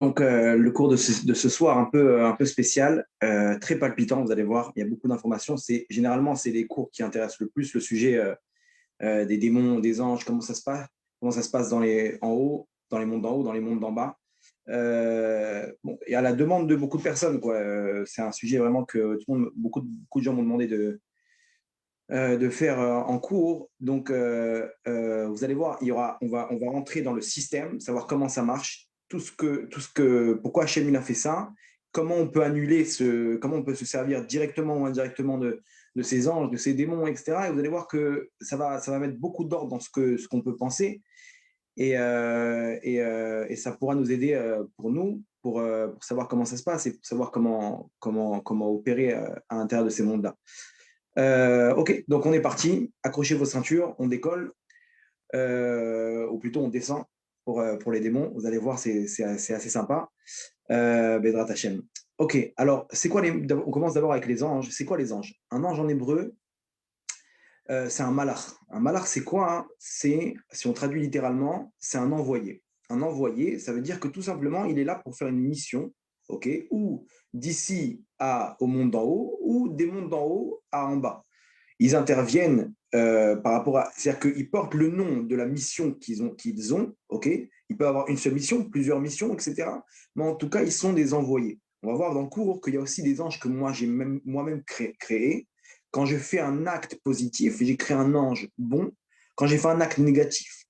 Donc, le cours de ce soir, un peu spécial, très palpitant, vous allez voir, il y a beaucoup d'informations. Généralement, c'est les cours qui intéressent le plus le sujet des démons, des anges, comment ça se passe en haut, dans les mondes d'en haut, dans les mondes d'en bas. Bon, et à la demande de beaucoup de personnes, quoi. C'est un sujet vraiment que beaucoup de gens m'ont demandé de faire en cours. Donc, vous allez voir, on va rentrer dans le système, savoir comment ça marche, pourquoi Hachem il a fait ça, comment on peut se servir directement ou indirectement de ces anges, de ces démons, etc. Et vous allez voir que ça va mettre beaucoup d'ordre dans ce qu'on peut penser. Et ça pourra nous aider pour savoir comment ça se passe et pour savoir comment opérer à l'intérieur de ces mondes-là. Ok, donc on est parti. Accrochez vos ceintures, on décolle, ou plutôt on descend pour les démons. Vous allez voir, c'est assez sympa. Bedrat Hashem. Ok, alors on commence d'abord avec les anges. C'est quoi les anges? Un ange en hébreu, c'est un malach. Un malach, c'est quoi, hein? Si on traduit littéralement, c'est un envoyé. Un envoyé, ça veut dire que tout simplement, il est là pour faire une mission, ok, ou au monde d'en haut, ou des mondes d'en haut à en bas. Ils interviennent par rapport à. C'est-à-dire qu'ils portent le nom de la mission qu'ils ont, ok? Ils peuvent avoir une seule mission, plusieurs missions, etc. Mais en tout cas, ils sont des envoyés. On va voir dans le cours qu'il y a aussi des anges que j'ai moi-même créés. Quand je fais un acte positif, j'ai créé un ange bon. Quand j'ai fait un acte négatif,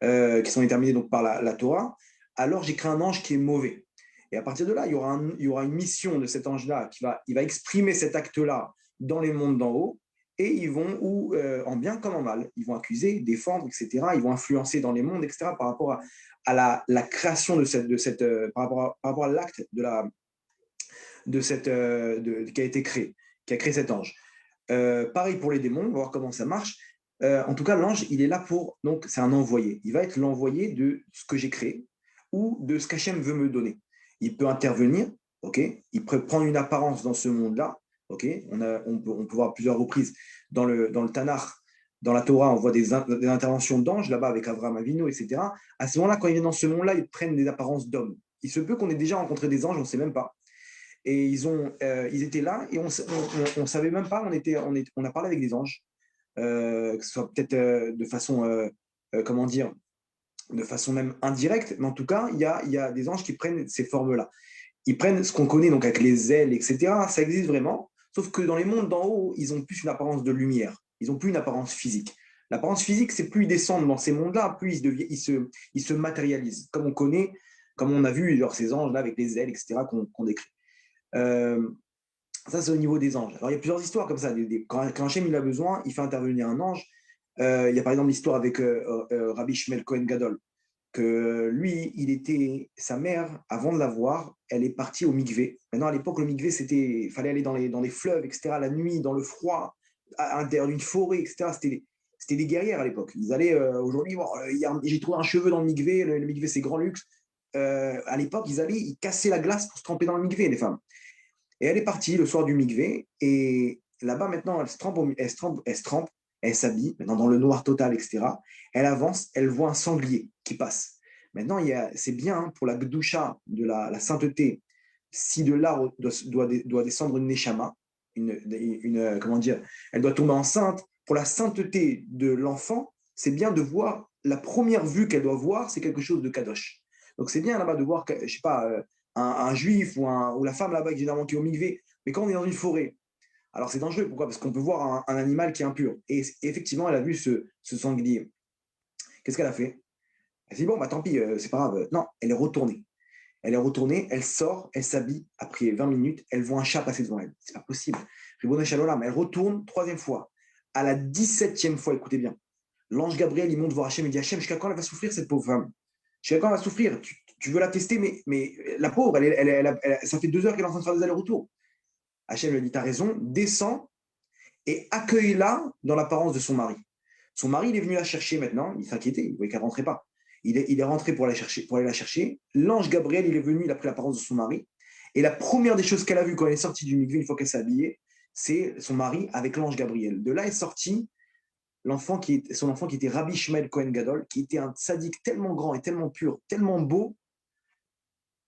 qui sont déterminés donc par la Torah, alors j'ai créé un ange qui est mauvais. Et à partir de là, il y aura une mission de cet ange-là il va exprimer cet acte-là dans les mondes d'en haut, et ils vont, en bien comme en mal, ils vont accuser, défendre, etc. Ils vont influencer dans les mondes, etc. Par rapport à la création par rapport à l'acte qui a été créé, qui a créé cet ange. Pareil pour les démons, on va voir comment ça marche. En tout cas, l'ange, il est là donc c'est un envoyé. Il va être l'envoyé de ce que j'ai créé ou de ce qu'Hachem veut me donner. Il peut intervenir, ok. Il peut prendre une apparence dans ce monde-là, ok. On peut voir plusieurs reprises dans le Tanakh, dans la Torah, on voit des interventions d'anges là-bas avec Abraham Avinu, etc. À ce moment-là, quand ils viennent dans ce monde-là, ils prennent des apparences d'hommes. Il se peut qu'on ait déjà rencontré des anges, on ne sait même pas. Et ils étaient là et on savait même pas, on a parlé avec des anges, que ce soit peut-être de façon, comment dire, de façon même indirecte, mais en tout cas, il y a des anges qui prennent ces formes-là. Ils prennent ce qu'on connaît donc avec les ailes, etc. Ça existe vraiment, sauf que dans les mondes d'en haut, ils ont plus une apparence de lumière, ils ont plus une apparence physique. L'apparence physique, c'est plus ils descendent dans ces mondes-là, plus ils se matérialisent, comme on a vu genre, ces anges-là avec les ailes, etc., qu'on décrit. Euh, Ça, c'est au niveau des anges. Alors, il y a plusieurs histoires comme ça. Quand Hachem il a besoin, il fait intervenir un ange. Il y a par exemple l'histoire avec Rabbi Shmuel Cohen Gadol, que lui, sa mère, avant de l'avoir, elle est partie au mikvé. Maintenant, à l'époque, le mikvé, il fallait aller dans les fleuves, etc., la nuit, dans le froid, à l'intérieur d'une forêt, etc. C'était des guerrières à l'époque. Ils allaient, aujourd'hui, bon, j'ai trouvé un cheveu dans le mikvé, le mikvé, c'est grand luxe. À l'époque, ils cassaient la glace pour se tremper dans le mikvé, les femmes. Et elle est partie le soir du mikvé. Et là-bas, maintenant, elle se trempe, elle s'habille, maintenant dans le noir total, etc. Elle avance, elle voit un sanglier qui passe. Maintenant, c'est bien hein, pour la gdoucha de la sainteté, si de là doit descendre une neshama, comment dire, elle doit tomber enceinte. Pour la sainteté de l'enfant, c'est bien de voir, la première vue qu'elle doit voir, c'est quelque chose de kadosh. Donc c'est bien là-bas de voir, je sais pas, un juif ou la femme là-bas généralement qui est au mikvé. Mais quand on est dans une forêt, alors c'est dangereux. Pourquoi? Parce qu'on peut voir un animal qui est impur. Et effectivement, elle a vu ce sanglier. Qu'est-ce qu'elle a fait? Elle s'est dit, bon, bah tant pis, c'est pas grave. Non, elle est retournée. Elle est retournée, elle sort, elle s'habille. Après 20 minutes, elle voit un chat passer devant elle. C'est pas possible. Ribona Shalom, elle retourne troisième fois. À la 17e fois, écoutez bien. L'ange Gabriel, il monte voir Hachem, il dit Hachem, jusqu'à quand elle va souffrir, cette pauvre femme? Jusqu'à quand elle va souffrir? Tu veux la tester, mais la pauvre, ça fait 2 heures qu'elle est en train de faire des allers-retours. Hachem lui dit T'as raison, descends et accueille-la dans l'apparence de son mari. Son mari, il est venu la chercher maintenant, il s'inquiétait, il voyait qu'elle ne rentrait pas. Il est rentré pour aller la chercher. L'ange Gabriel, il est venu, il a pris l'apparence de son mari. Et la première des choses qu'elle a vues quand elle est sortie du mikvé, une fois qu'elle s'est habillée, c'est son mari avec l'ange Gabriel. De là est sorti son enfant qui était Rabbi Shmuel Cohen Gadol, qui était un tzaddik tellement grand et tellement pur, tellement beau,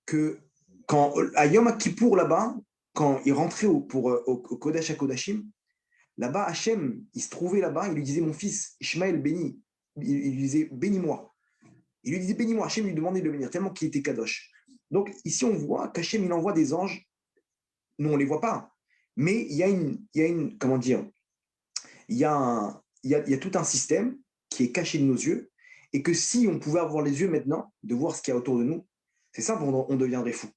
que quand, à Yom Kippour là-bas, quand il rentrait au Kodesh HaKodashim, là-bas, Hachem, il se trouvait là-bas, il lui disait, mon fils, Ishmaël, béni. Il lui disait, bénis-moi. Il lui disait, bénis-moi. Hachem lui demandait de le bénir, tellement qu'il était Kadosh. Donc ici, on voit qu'Hachem, il envoie des anges. Nous, on ne les voit pas. Mais comment dire, il y a tout un système qui est caché de nos yeux. Et que si on pouvait avoir les yeux maintenant, de voir ce qu'il y a autour de nous, c'est ça, on deviendrait fou.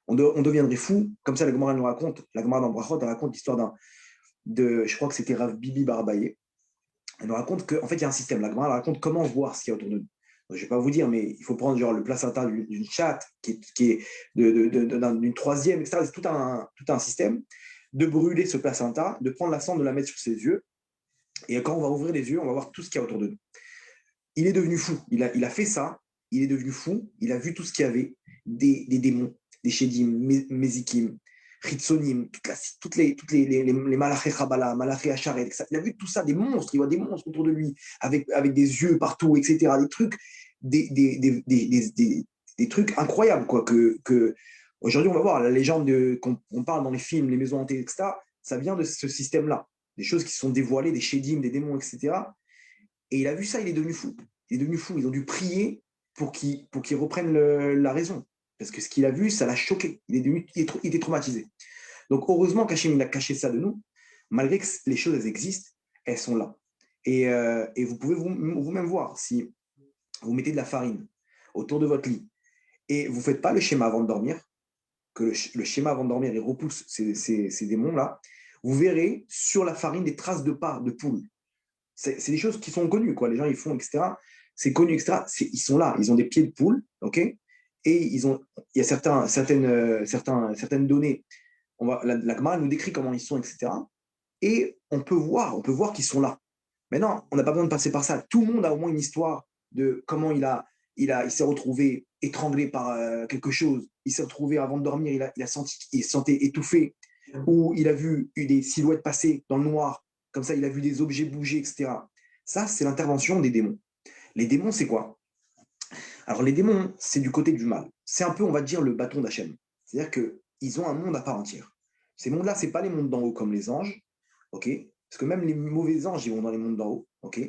On deviendrait fou. Comme ça, la Gemara nous raconte, la Gemara dans Brachot, elle raconte l'histoire je crois que c'était Rav Bibi Barbaye. Elle nous raconte qu'en fait, il y a un système. La Gemara raconte comment voir ce qu'il y a autour de nous. Donc, je ne vais pas vous dire, mais il faut prendre genre, le placenta d'une chatte qui est d'une troisième, etc. C'est tout un système de brûler ce placenta, de prendre la cendre, de la mettre sur ses yeux. Et quand on va ouvrir les yeux, on va voir tout ce qu'il y a autour de nous. Il est devenu fou. Il a fait ça. Il est devenu fou. Il a vu tout ce qu'il y avait, des démons, des Shedim, Mezikim, Ritsonim, toutes les Malaché Chabala, Malaché Acharet, il a vu tout ça, des monstres, il voit des monstres autour de lui, avec des yeux partout, etc. Des trucs, des trucs incroyables, quoi, que aujourd'hui on va voir, la légende qu'on parle dans les films, les maisons hantées, etc., ça vient de ce système-là. Des choses qui sont dévoilées, des Shedim, des démons, etc. Et il a vu ça, il est devenu fou. Il est devenu fou. Ils ont dû prier pour qu'il reprenne la raison. Parce que ce qu'il a vu, ça l'a choqué. Il était traumatisé. Donc, heureusement qu'Hachem, il a caché ça de nous. Malgré que les choses, elles existent, elles sont là. Et vous pouvez vous-même voir, si vous mettez de la farine autour de votre lit et vous ne faites pas le schéma avant de dormir, que le schéma avant de dormir, il repousse ces démons-là, vous verrez sur la farine des traces de pas de poule. C'est des choses qui sont connues, quoi. Les gens, ils font, etc. C'est connu, etc. Ils sont là, ils ont des pieds de poule, ok. Et il y a certaines données. La Gemara nous décrit comment ils sont, etc. Et on peut voir qu'ils sont là. Maintenant, on n'a pas besoin de passer par ça. Tout le monde a au moins une histoire de comment il s'est retrouvé étranglé par quelque chose. Il s'est retrouvé avant de dormir, il se sentait étouffé, ou il a vu des silhouettes passer dans le noir. Comme ça, il a vu des objets bouger, etc. Ça, c'est l'intervention des démons. Les démons, c'est quoi? Alors, les démons, c'est du côté du mal. C'est un peu, on va dire, le bâton d'Hachem. C'est-à-dire qu'ils ont un monde à part entière. Ces mondes-là, ce n'est pas les mondes d'en haut comme les anges, ok? Parce que même les mauvais anges, ils vont dans les mondes d'en haut, ok?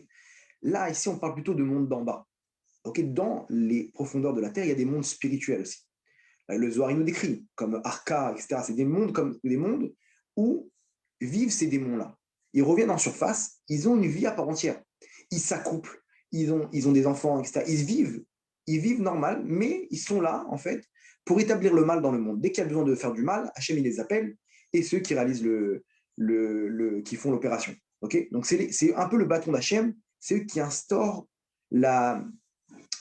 Là, ici, on parle plutôt de mondes d'en bas. Ok, dans les profondeurs de la Terre, il y a des mondes spirituels aussi. Le Zohar il nous décrit, comme Arca, etc. C'est des mondes où vivent ces démons-là. Ils reviennent en surface, ils ont une vie à part entière. Ils s'accouplent, ils ont des enfants, etc. Ils vivent normal, mais ils sont là, en fait, pour établir le mal dans le monde. Dès qu'il y a besoin de faire du mal, Hachem, il les appelle, et ceux qui réalisent qui font l'opération. Okay, donc, c'est un peu le bâton d'Hachem, c'est eux qui instaurent la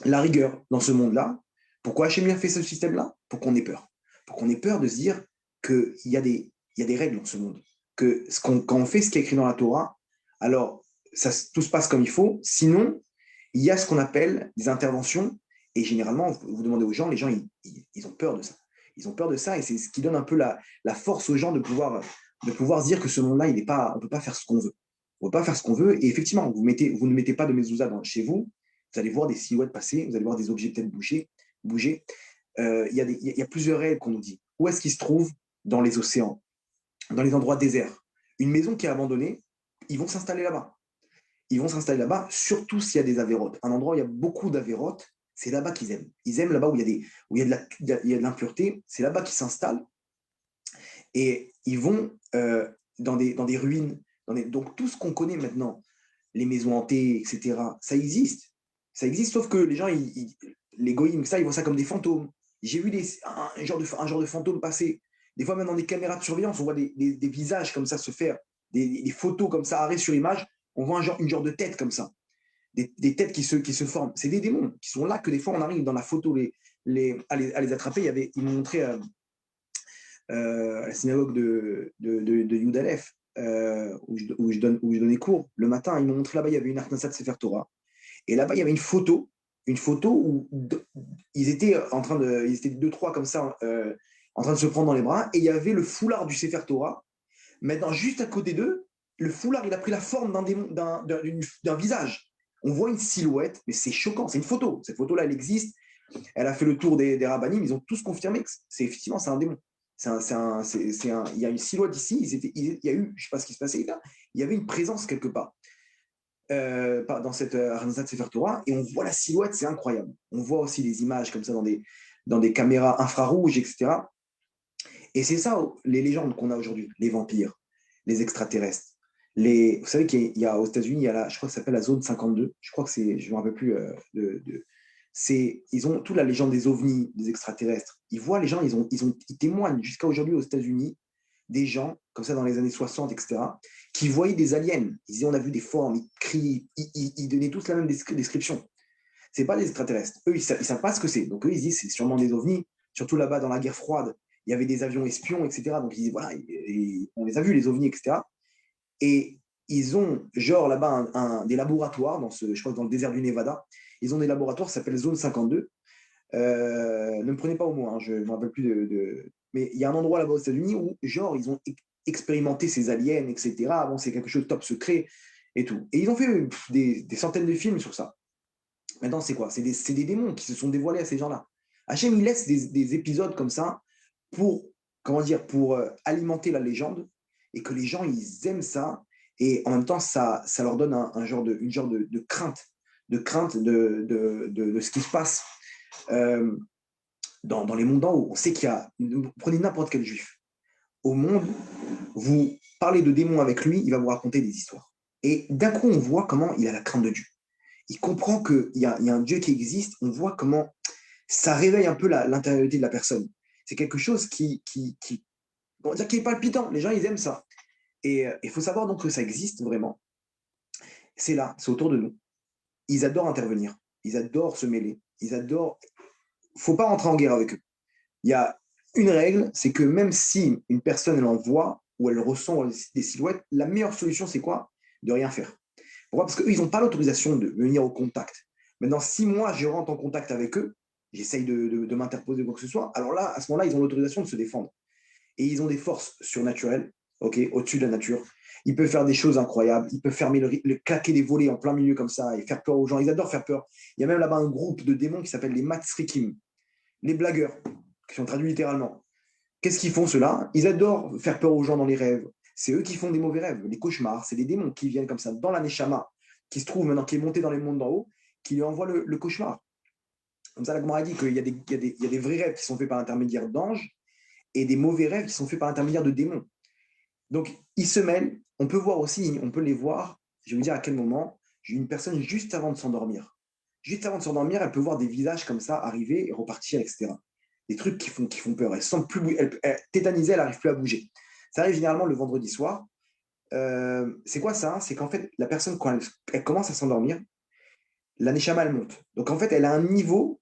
rigueur dans ce monde-là. Pourquoi Hachem a fait ce système-là? Pour qu'on ait peur. Pour qu'on ait peur de se dire qu'il y a des règles dans ce monde. Que quand on fait ce qui est écrit dans la Torah, alors tout se passe comme il faut. Sinon, il y a ce qu'on appelle des interventions. Et généralement, vous demandez aux gens, les gens, ils ont peur de ça. Ils ont peur de ça et c'est ce qui donne un peu la force aux gens de pouvoir se dire que ce monde-là, on ne peut pas faire ce qu'on veut. On ne peut pas faire ce qu'on veut. Et effectivement, vous ne mettez pas de mezouza chez vous, vous allez voir des silhouettes passer, vous allez voir des objets peut-être bouger. Il y a plusieurs règles qu'on nous dit. Où est-ce qu'ils se trouvent? Dans les océans, dans les endroits déserts. Une maison qui est abandonnée, ils vont s'installer là-bas. Ils vont s'installer là-bas, surtout s'il y a des avérotes. Un endroit où il y a beaucoup d'avérotes, c'est là-bas qu'ils aiment. Ils aiment là-bas où il y a de l'impureté, c'est là-bas qu'ils s'installent. Et ils vont dans des ruines. Donc tout ce qu'on connaît maintenant, les maisons hantées, etc., ça existe. Ça existe, sauf que les gens, les goïms, ça, ils voient ça comme des fantômes. J'ai vu un genre de fantôme passer. Des fois, même dans des caméras de surveillance, on voit des visages comme ça se faire, des photos comme ça, arrêt sur image. On voit une genre de tête comme ça. Des têtes qui se forment. C'est des démons qui sont là, que des fois, on arrive dans la photo à les attraper. Ils m'ont montré à la synagogue de Youdalef, où je donnais cours. Le matin, ils m'ont montré là-bas, il y avait une Artnassat Sefer Torah. Et là-bas, il y avait une photo où ils étaient deux, trois comme ça, en train de se prendre dans les bras, et il y avait le foulard du Sefer Torah. Maintenant, juste à côté d'eux, le foulard, il a pris la forme d'un visage. On voit une silhouette, mais c'est choquant, c'est une photo. Cette photo-là, elle existe. Elle a fait le tour des rabbinim, ils ont tous confirmé que effectivement, c'est un démon. Il y a une silhouette ici, il y a eu, je ne sais pas ce qui se passait là, il y avait une présence quelque part dans cette Arnazat Sefer Torah, et on voit la silhouette, c'est incroyable. On voit aussi des images comme ça dans des caméras infrarouges, etc. Et c'est ça, les légendes qu'on a aujourd'hui, les vampires, les extraterrestres. Vous savez qu'il y a aux États-Unis, je crois que ça s'appelle la zone 52. Je crois que c'est, je ne me rappelle plus ils ont toute la légende des ovnis, des extraterrestres. Ils voient les gens, ils témoignent jusqu'à aujourd'hui aux États-Unis des gens, comme ça dans les années 60, etc., qui voyaient des aliens. Ils disaient, on a vu des formes, ils crient, ils donnaient tous la même description. C'est pas des extraterrestres. Eux, ils savent pas ce que c'est. Donc eux, ils disent, c'est sûrement des ovnis. Surtout là-bas, dans la guerre froide, il y avait des avions espions, etc. Donc ils disent, voilà, on les a vus, les ovnis, etc. Et ils ont, genre là-bas, des laboratoires, je crois que dans le désert du Nevada, ils ont des laboratoires qui s'appellent Zone 52. Ne me prenez pas au mot, hein, je ne me rappelle plus Mais il y a un endroit là-bas aux États-Unis où, genre, ils ont expérimenté ces aliens, etc. Bon, c'est quelque chose de top secret et tout. Et ils ont fait des centaines de films sur ça. Maintenant, c'est quoi? C'est des démons qui se sont dévoilés à ces gens-là. Hachem, il laisse des épisodes comme ça pour, comment dire, pour alimenter la légende et que les gens, ils aiment ça. Et en même temps, ça leur donne une genre de crainte, de ce qui se passe euh, dans les mondes d'en haut. On sait qu'il y a, prenez n'importe quel juif. Au monde, vous parlez de démons avec lui, il va vous raconter des histoires. Et d'un coup, on voit comment il a la crainte de Dieu. Il comprend qu'il y a un Dieu qui existe, on voit comment ça réveille un peu l'intériorité de la personne. C'est quelque chose on va dire, qui est palpitant. Les gens, ils aiment ça. Et il faut savoir donc que ça existe vraiment. C'est là, c'est autour de nous. Ils adorent intervenir. Ils adorent se mêler. Ils adorent. Il ne faut pas rentrer en guerre avec eux. Il y a une règle, c'est que même si une personne, elle en voit ou elle ressent des silhouettes, la meilleure solution, c'est quoi? De rien faire. Pourquoi? Parce qu'eux, ils n'ont pas l'autorisation de venir au contact. Maintenant, si moi, je rentre en contact avec eux, j'essaye de m'interposer quoi que ce soit, alors là, à ce moment-là, ils ont l'autorisation de se défendre. Et ils ont des forces surnaturelles, ok, au-dessus de la nature. Ils peuvent faire des choses incroyables. Ils peuvent fermer claquer des volets en plein milieu comme ça et faire peur aux gens. Ils adorent faire peur. Il y a même là-bas un groupe de démons qui s'appelle les Matsrikim, les blagueurs, qui sont traduits littéralement. Qu'est-ce qu'ils font ceux-là? Ils adorent faire peur aux gens dans les rêves. C'est eux qui font des mauvais rêves, les cauchemars. C'est des démons qui viennent comme ça dans la Neshama, qui se trouve maintenant, qui est monté dans les mondes d'en haut, qui lui envoie le cauchemar. Comme ça, la Gemara dit qu'il y a des vrais rêves qui sont faits par l'intermédiaire d'anges et des mauvais rêves qui sont faits par l'intermédiaire de démons. Donc, ils se mêlent. On peut voir aussi, on peut les voir. Je vais vous dire à quel moment. J'ai une personne juste avant de s'endormir. Juste avant de s'endormir, elle peut voir des visages comme ça arriver et repartir, etc. Des trucs qui font peur. Elle sent plus, tétanisée, elle n'arrive plus à bouger. Ça arrive généralement le vendredi soir. C'est quoi ça? C'est qu'en fait, la personne, quand elle commence à s'endormir, la neshama, elle monte. Donc en fait, elle a un niveau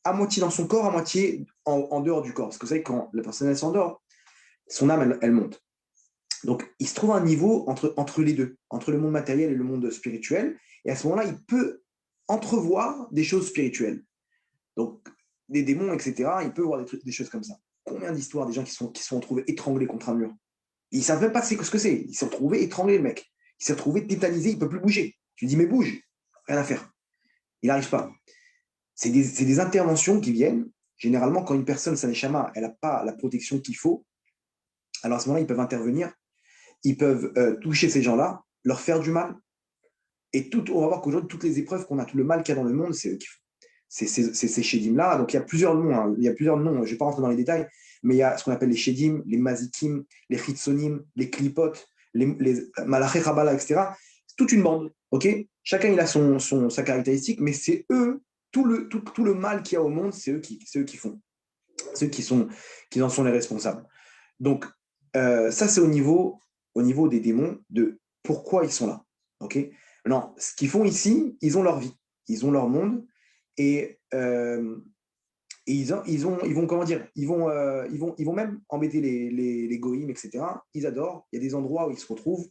à moitié dans son corps, à moitié en dehors du corps. Parce que vous savez, quand la personne elle s'endort, son âme, elle monte. Donc il se trouve un niveau entre les deux, entre le monde matériel et le monde spirituel. Et à ce moment-là, il peut entrevoir des choses spirituelles. Donc des démons, etc. Il peut voir des choses comme ça. Combien d'histoires des gens qui sont retrouvés étranglés contre un mur? Ils ne savent même pas ce que c'est. Ils s'est retrouvé étranglé, le mec. Il s'est retrouvé tétanisé, il ne peut plus bouger. Tu lui dis, mais bouge. Rien à faire. Il n'arrive pas. C'est des interventions qui viennent. Généralement, quand une personne, sa neshama, elle n'a pas la protection qu'il faut, alors à ce moment-là, ils peuvent intervenir. Ils peuvent toucher ces gens-là, leur faire du mal. Et on va voir qu'aujourd'hui, toutes les épreuves qu'on a, tout le mal qu'il y a dans le monde, c'est eux qui font. C'est ces Shedim-là. Donc, il y a plusieurs noms. Hein. Il y a plusieurs noms. Je ne vais pas rentrer dans les détails, mais il y a ce qu'on appelle les Shedim, les Mazikim, les Chitsonim, les Klipot, les Malaché Rabala, etc. C'est toute une bande. Ok. Chacun, il a sa caractéristique, mais c'est eux, tout le mal qu'il y a au monde, c'est eux qui font. Ceux qui en sont les responsables. Donc, ça, c'est au niveau des démons, de pourquoi ils sont là. Ok. Non, ce qu'ils font ici, ils ont leur vie, ils ont leur monde, et, ils vont, comment dire, ils vont même embêter les goïms, etc. Ils adorent. Il y a des endroits où ils se retrouvent,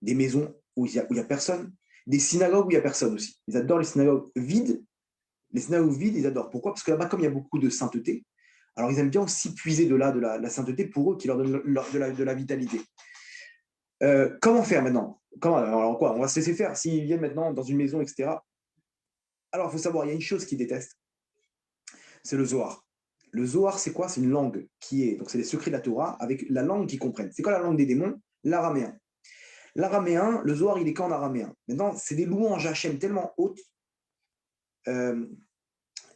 des maisons où il y a personne, des synagogues où il y a personne aussi. Ils adorent les synagogues vides. Les synagogues vides, ils adorent. Pourquoi? Parce que là-bas, comme il y a beaucoup de sainteté, alors ils aiment bien aussi puiser de la sainteté pour eux, qui leur donne de la vitalité. Comment faire maintenant? Alors quoi? On va se laisser faire. S'ils viennent maintenant dans une maison, etc. Alors, il faut savoir, il y a une chose qu'ils détestent. C'est le Zohar. Le Zohar, c'est quoi? C'est une langue qui est, donc c'est les secrets de la Torah avec la langue qu'ils comprennent. C'est quoi la langue des démons? L'araméen. L'araméen, le Zohar, il est qu'en araméen. Maintenant, c'est des louanges Hachem tellement hautes euh,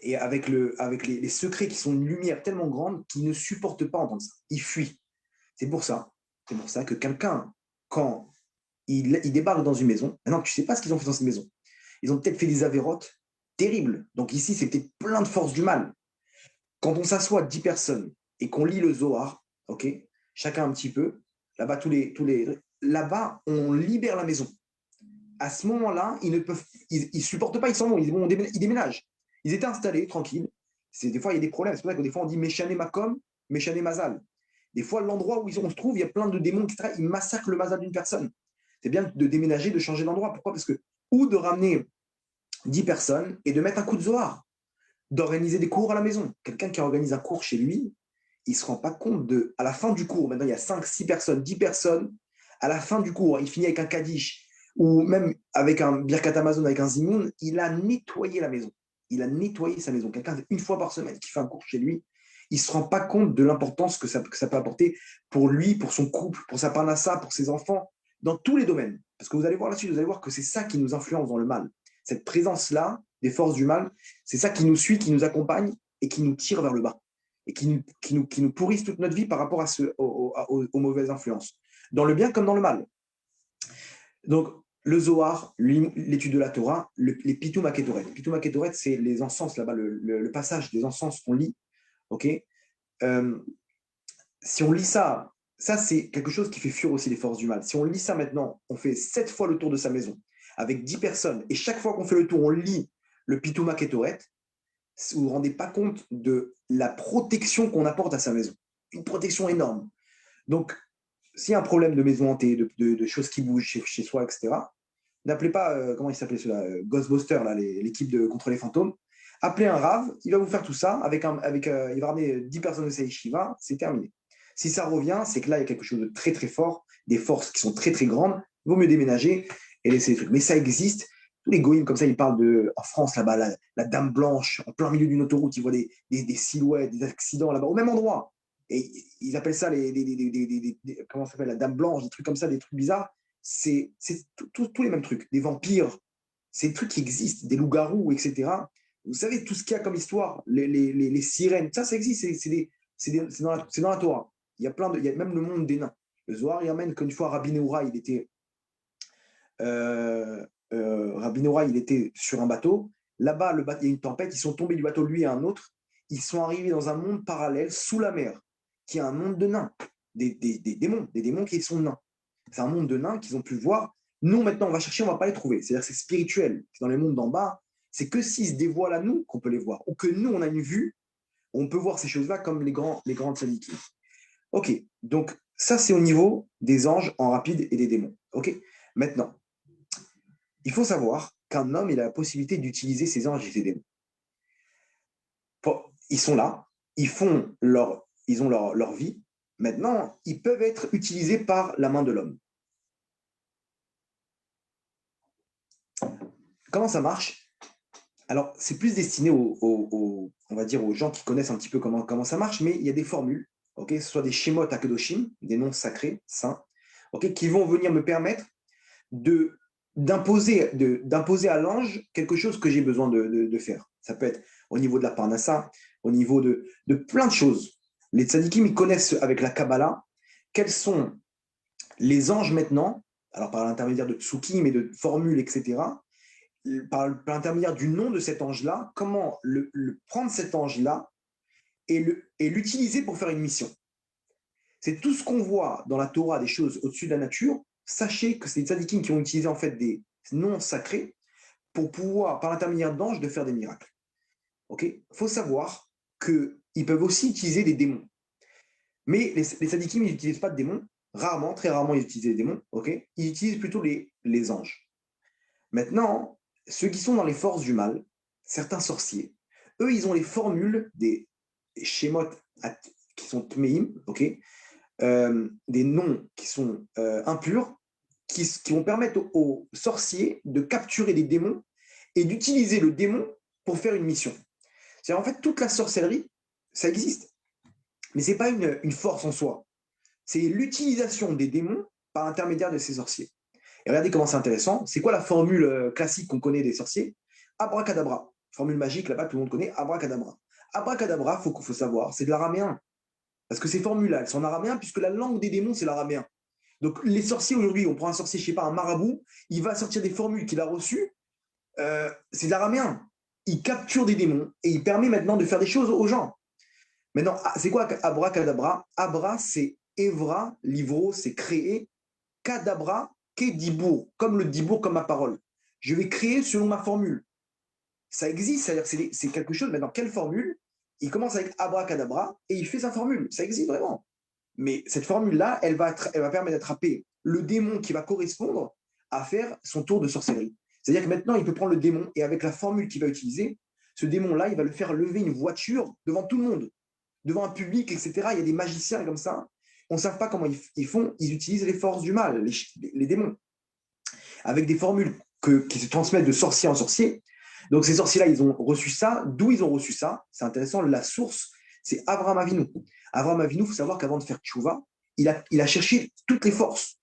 et avec les secrets qui sont une lumière tellement grande qu'ils ne supportent pas entendre ça. Ils fuient. C'est pour ça. C'est pour ça que quelqu'un, quand il débarque dans une maison, maintenant, tu ne sais pas ce qu'ils ont fait dans cette maison. Ils ont peut-être fait des avérotes terribles. Donc ici, c'est peut-être plein de forces du mal. Quand on s'assoit 10 personnes et qu'on lit le Zohar, ok, chacun un petit peu, là-bas, là-bas, on libère la maison. À ce moment-là, ils supportent pas, ils s'en vont, ils déménagent. Ils étaient installés, tranquilles. Des fois, il y a des problèmes. C'est pour ça que des fois, on dit Meshane Makom, Meshane Mazal. Des fois, l'endroit où on se trouve, il y a plein de démons qui ils massacrent le Mazal d'une personne. C'est bien de déménager, de changer d'endroit. Pourquoi? Parce que, ou de ramener 10 personnes et de mettre un coup de Zohar, d'organiser des cours à la maison. Quelqu'un qui organise un cours chez lui, il ne se rend pas compte à la fin du cours, maintenant il y a 5, 6 personnes, 10 personnes, à la fin du cours, il finit avec un Kaddish ou même avec un Birkat Amazon, avec un Zimoun, il a nettoyé la maison. Il a nettoyé sa maison. Quelqu'un, une fois par semaine, qui fait un cours chez lui, il ne se rend pas compte de l'importance que ça peut apporter pour lui, pour son couple, pour sa parnassa, pour ses enfants, dans tous les domaines. Parce que vous allez voir là-dessus, vous allez voir que c'est ça qui nous influence dans le mal. Cette présence-là, des forces du mal, c'est ça qui nous suit, qui nous accompagne et qui nous tire vers le bas. Et qui nous pourrissent toute notre vie par rapport aux mauvaises influences. Dans le bien comme dans le mal. Donc, le Zohar, l'étude de la Torah, les Pitoum Aketoret. Pitoum Aketoret, c'est les encens là-bas, le passage des encens qu'on lit. Ok. Si on lit ça, ça c'est quelque chose qui fait fuir aussi les forces du mal. Si on lit ça maintenant, on fait 7 fois le tour de sa maison avec 10 personnes et chaque fois qu'on fait le tour, on lit le Pitoum Aketoret, vous ne vous rendez pas compte de la protection qu'on apporte à sa maison. Une protection énorme. Donc, s'il y a un problème de maison hantée, de choses qui bougent chez soi, etc., n'appelez pas, comment il s'appelait cela, Ghostbusters, là, l'équipe de contre les fantômes. Appelez un rave, il va vous faire tout ça, il va ramener 10 personnes de sa yeshiva, c'est terminé. Si ça revient, c'est que là, il y a quelque chose de très très fort, des forces qui sont très très grandes, il vaut mieux déménager et laisser les trucs. Mais ça existe. Tous les goïms, comme ça, ils parlent en France, là-bas, la dame blanche, en plein milieu d'une autoroute, ils voient des silhouettes, des accidents là-bas, au même endroit. Et ils appellent ça comment ça s'appelle, la dame blanche, des trucs comme ça, des trucs bizarres. C'est tous les mêmes trucs, des vampires, c'est des trucs qui existent, des loups-garous, etc. Vous savez, tout ce qu'il y a comme histoire, les sirènes, ça existe, c'est dans la Torah. Il y a même le monde des nains. Le Zohar, il amène qu'une fois Rabbi Nehorai, Rabbi Nehorai, il était sur un bateau. Là-bas, il y a une tempête, ils sont tombés du bateau, lui et un autre. Ils sont arrivés dans un monde parallèle, sous la mer, qui est un monde de nains, des démons qui sont nains. C'est un monde de nains qu'ils ont pu voir. Nous, maintenant, on va chercher, on ne va pas les trouver. C'est-à-dire que c'est spirituel. Dans les mondes d'en bas, c'est que s'ils se dévoilent à nous qu'on peut les voir. Ou que nous, on a une vue, on peut voir ces choses-là comme les grandes tzadikim. Ok, donc ça, c'est au niveau des anges en rapide et des démons. Ok, maintenant, il faut savoir qu'un homme, il a la possibilité d'utiliser ses anges et ses démons. Ils sont là, ils ont leur vie. Maintenant, ils peuvent être utilisés par la main de l'homme. Comment ça marche? Alors, c'est plus destiné on va dire, aux gens qui connaissent un petit peu comment ça marche, mais il y a des formules, okay, ce soit des Shemot Akedoshim, des noms sacrés, saints, okay, qui vont venir me permettre d'imposer à l'ange quelque chose que j'ai besoin de faire. Ça peut être au niveau de la parnassa, au niveau de plein de choses. Les tzadikim, ils connaissent avec la Kabbalah quels sont les anges maintenant, alors par l'intermédiaire de tsukim et de formules, etc., par l'intermédiaire du nom de cet ange-là, comment prendre cet ange-là et l'utiliser pour faire une mission. C'est tout ce qu'on voit dans la Torah, des choses au-dessus de la nature. Sachez que c'est les tzadikim qui ont utilisé en fait des noms sacrés pour pouvoir, par l'intermédiaire d'anges, de faire des miracles. Il faut savoir qu'ils peuvent aussi utiliser des démons. Mais les tzadikim, ils n'utilisent pas de démons. Rarement, très rarement, ils utilisent des démons. Ils utilisent plutôt les anges. Maintenant, ceux qui sont dans les forces du mal, certains sorciers, eux, ils ont les formules des schémas qui sont tmeim, des noms qui sont impurs, qui vont permettre aux sorciers de capturer des démons et d'utiliser le démon pour faire une mission. C'est-à-dire, en fait, toute la sorcellerie, ça existe. Mais ce n'est pas une force en soi. C'est l'utilisation des démons par l'intermédiaire de ces sorciers. Et regardez comment c'est intéressant. C'est quoi la formule classique qu'on connaît des sorciers? Abracadabra. Formule magique, là-bas, tout le monde connaît. Abracadabra. Abracadabra, faut savoir, c'est de l'araméen. Parce que ces formules-là, elles sont en araméen, puisque la langue des démons, c'est l'araméen. Donc, les sorciers, aujourd'hui, on prend un sorcier, je ne sais pas, un marabout, il va sortir des formules qu'il a reçues, c'est de l'araméen. Il capture des démons et il permet maintenant de faire des choses aux gens. Maintenant, c'est quoi abracadabra? Abra, c'est Evra, livro, c'est créer. Kadabra, dibour, comme le dibour, comme ma parole. Je vais créer selon ma formule. Ça existe, c'est-à-dire que c'est quelque chose, mais dans quelle formule? Il commence avec abracadabra et il fait sa formule. Ça existe vraiment. Mais cette formule-là, elle va permettre d'attraper le démon qui va correspondre à faire son tour de sorcellerie. C'est-à-dire que maintenant, il peut prendre le démon et avec la formule qu'il va utiliser, ce démon-là, il va le faire lever une voiture devant tout le monde, devant un public, etc. Il y a des magiciens comme ça. On ne sait pas comment ils font. Ils utilisent les forces du mal, les démons, avec des formules qui se transmettent de sorcier en sorcier. Donc ces sorciers-là, ils ont reçu ça. D'où ils ont reçu ça? C'est intéressant. La source, c'est Abraham Avinu. Abraham Avinu, il faut savoir qu'avant de faire tchouva, il a cherché toutes les forces,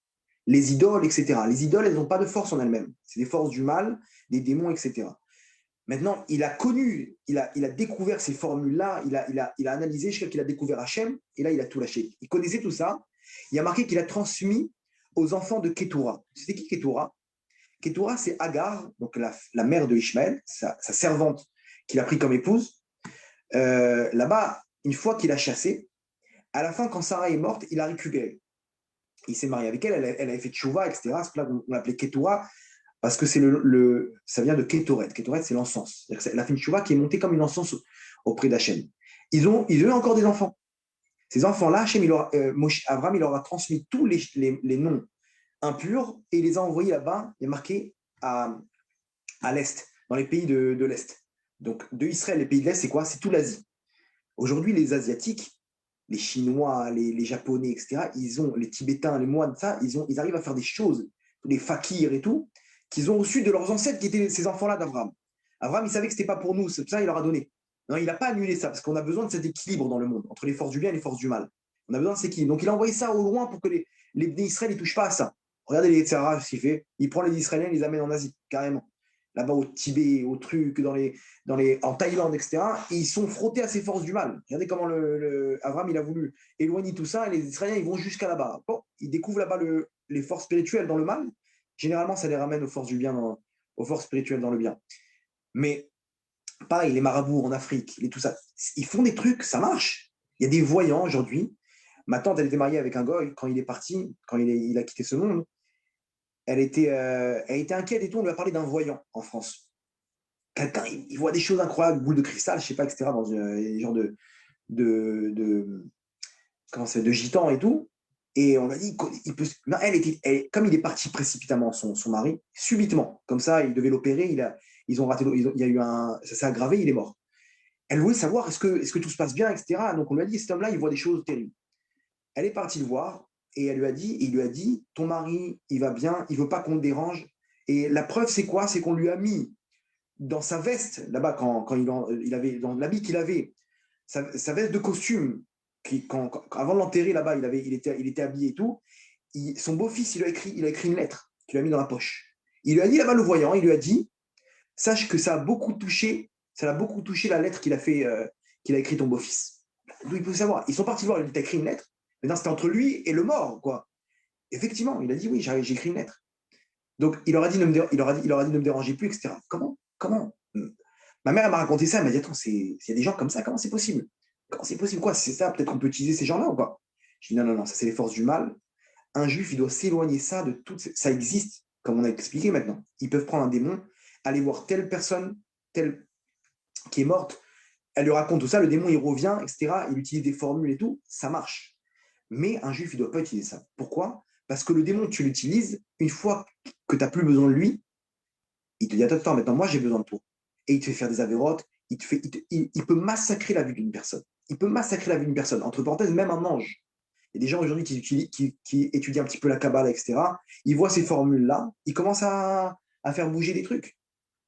les idoles, etc. Les idoles, elles n'ont pas de force en elles-mêmes. C'est des forces du mal, des démons, etc. Maintenant, il a connu, il a découvert ces formules-là, il a analysé jusqu'à qu'il a découvert Hachem, et là, il a tout lâché. Il connaissait tout ça. Il a marqué qu'il a transmis aux enfants de Ketura. C'était qui Ketura? Ketura, c'est Agar, donc la mère de Ishmaël, sa servante qu'il a pris comme épouse. Là-bas, une fois qu'il a chassé, à la fin, quand Sarah est morte, il a récupéré. Il s'est marié avec elle, elle avait fait tchouva, etc. C'est là qu'on l'appelait Ketura, parce que ça vient de Ketoret. Ketoret, c'est l'encens. C'est la fin de tchouva qui est montée comme une encens auprès d'Hachem. Ils ont eu encore des enfants. Ces enfants-là, Abraham, il leur a transmis tous les noms impurs et il les a envoyés là-bas, il est marqué à l'Est, dans les pays de l'Est. Donc, de Israël, les pays de l'Est, c'est quoi? C'est tout l'Asie. Aujourd'hui, les Asiatiques, les Chinois, les Japonais, etc., les Tibétains, les moines, ça, ils arrivent à faire des choses, les fakirs et tout, qu'ils ont reçu de leurs ancêtres qui étaient ces enfants-là d'Abraham. Abraham, il savait que ce n'était pas pour nous, c'est pour ça qu'il leur a donné. Non, il n'a pas annulé ça, parce qu'on a besoin de cet équilibre dans le monde, entre les forces du bien et les forces du mal. On a besoin de cet équilibre. Donc il a envoyé ça au loin pour que les Israël ne touchent pas à ça. Regardez les Tzara, ce qu'il fait. Il prend les Israéliens, il les amène en Asie, carrément. Là-bas au Tibet, au truc, en Thaïlande, etc. Et ils sont frottés à ces forces du mal. Regardez comment Abraham, il a voulu éloigner tout ça, et les Israéliens, ils vont jusqu'à là-bas. Bon, ils découvrent là-bas les forces spirituelles dans le mal. Généralement, ça les ramène aux forces du bien, aux forces spirituelles dans le bien. Mais pareil, les marabouts en Afrique, tout ça, ils font des trucs, ça marche. Il y a des voyants aujourd'hui. Ma tante, elle était mariée avec un goy quand il est parti, quand il a quitté ce monde. Elle était inquiète et tout. On lui a parlé d'un voyant en France. Quelqu'un, il voit des choses incroyables, boule de cristal, je sais pas, etc., dans un genre comment ça, de gitan et tout. Et on a dit, il peut, non, comme il est parti précipitamment, son mari, subitement, comme ça, il devait l'opérer, ils ont raté, il y a eu ça s'est aggravé, il est mort. Elle voulait savoir est-ce que tout se passe bien, etc. Donc on lui a dit, cet homme-là, il voit des choses terribles. Elle est partie le voir et il lui a dit, ton mari, il va bien, il veut pas qu'on le dérange. Et la preuve, c'est quoi? C'est qu'on lui a mis dans sa veste, là-bas, quand il avait, dans l'habit qu'il avait, sa veste de costume, avant de l'enterrer là-bas, il était habillé et tout, son beau-fils, il a écrit une lettre qu'il a mis dans la poche. Il lui a dit là-bas, le voyant, il lui a dit, sache que ça l'a beaucoup touché la lettre qu'il a écrit ton beau-fils. D'où il peut savoir. Ils sont partis voir, il a écrit une lettre. Maintenant, c'était entre lui et le mort, quoi. Effectivement, il a dit oui, j'ai écrit une lettre. Donc, il leur a dit ne me dérangez plus, etc. Comment Ma mère m'a raconté ça, elle m'a dit attends, il y a des gens comme ça, comment c'est possible? Comment c'est possible quoi? C'est ça, peut-être qu'on peut utiliser ces gens-là ou pas? Je dis non, ça c'est les forces du mal. Un juif, il doit s'éloigner ça de toutes. Ça existe, comme on a expliqué maintenant. Ils peuvent prendre un démon, aller voir telle personne, telle qui est morte, elle lui raconte tout ça, le démon il revient, etc. Il utilise des formules et tout, ça marche. Mais un juif, il ne doit pas utiliser ça. Pourquoi? Parce que le démon, tu l'utilises, une fois que tu n'as plus besoin de lui, il te dit attends, maintenant moi j'ai besoin de toi. Et il te fait faire des avérotes, il peut massacrer la vie d'une personne. Il peut massacrer la vie d'une personne. Entre parenthèses, même un ange. Il y a des gens aujourd'hui qui étudient un petit peu la Kabbalah, etc. Ils voient ces formules-là, ils commencent à faire bouger des trucs.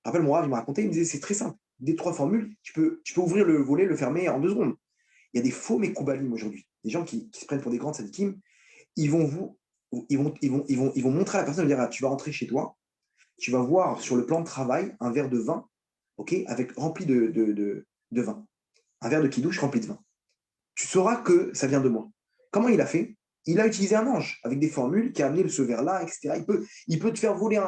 Je rappelle, mon Rav, il m'a raconté, il me disait c'est très simple. des 3 formules, tu peux ouvrir le volet, le fermer en 2 secondes. Il y a des faux Mekoubalim aujourd'hui, des gens qui se prennent pour des grands sadikim, ils vont ils vont montrer à la personne, dire, ah, tu vas rentrer chez toi, tu vas voir sur le plan de travail un verre de vin, ok, rempli de vin, un verre de kidouche rempli de vin. Tu sauras que ça vient de moi. Comment il a fait? Il a utilisé un ange avec des formules qui a amené ce verre-là, etc. Il peut te faire voler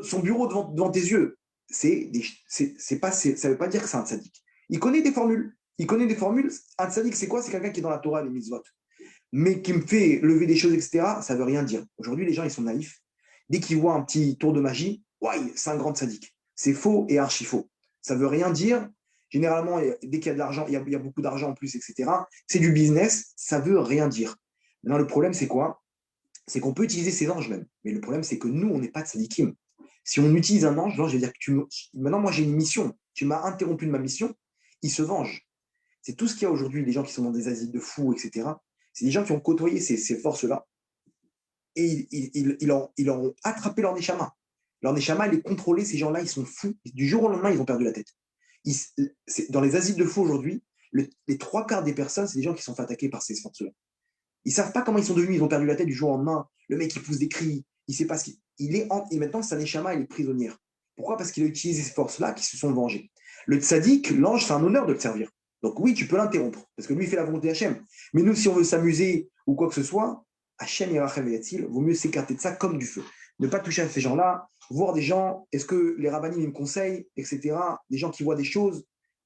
son bureau devant tes yeux. Ça ne veut pas dire que c'est un tzaddik. Il connaît des formules. Il connaît des formules. Un tzaddik, c'est quoi? C'est quelqu'un qui est dans la Torah, les mitzvot. Mais qui me fait lever des choses, etc. Ça ne veut rien dire. Aujourd'hui, les gens, ils sont naïfs. Dès qu'ils voient un petit tour de magie, ouais, c'est un grand tzaddik. C'est faux et archi faux. Ça ne veut rien dire. Généralement, dès qu'il y a de l'argent, il y a beaucoup d'argent en plus, etc. C'est du business, ça ne veut rien dire. Maintenant, le problème, c'est quoi? C'est qu'on peut utiliser ces anges même. Mais le problème, c'est que nous, on n'est pas de tzadikim. Si on utilise un ange, l'ange va dire que maintenant, moi, j'ai une mission. Tu m'as interrompu de ma mission, il se venge. C'est tout ce qu'il y a aujourd'hui, les gens qui sont dans des asiles de fous, etc. C'est des gens qui ont côtoyé ces forces-là et ils ont attrapé leur neshama. Leur neshama, elle est contrôlée, ces gens-là, ils sont fous. Du jour au lendemain, ils ont perdu la tête. Dans les asiles de fous aujourd'hui, les 3 quarts des personnes, c'est des gens qui sont fait attaquer par ces forces-là. Ils ne savent pas comment ils sont devenus, ils ont perdu la tête du jour au lendemain. Le mec, il pousse des cris, il ne sait pas ce qu'il et maintenant, sa neshama, elle est prisonnière. Pourquoi? Parce qu'il a utilisé ces forces-là qui se sont vengées. Le tzaddik, l'ange, c'est un honneur de le servir. Donc oui, tu peux l'interrompre, parce que lui, il fait la volonté d'Hachem. Mais nous, si on veut s'amuser ou quoi que ce soit, Hachem Yerachem Yatil, vaut mieux s'écarter de ça comme du feu. Ne pas toucher à ces gens-là, voir des gens, est-ce que les rabbinim me conseillent, etc. Des gens qui voient des choses,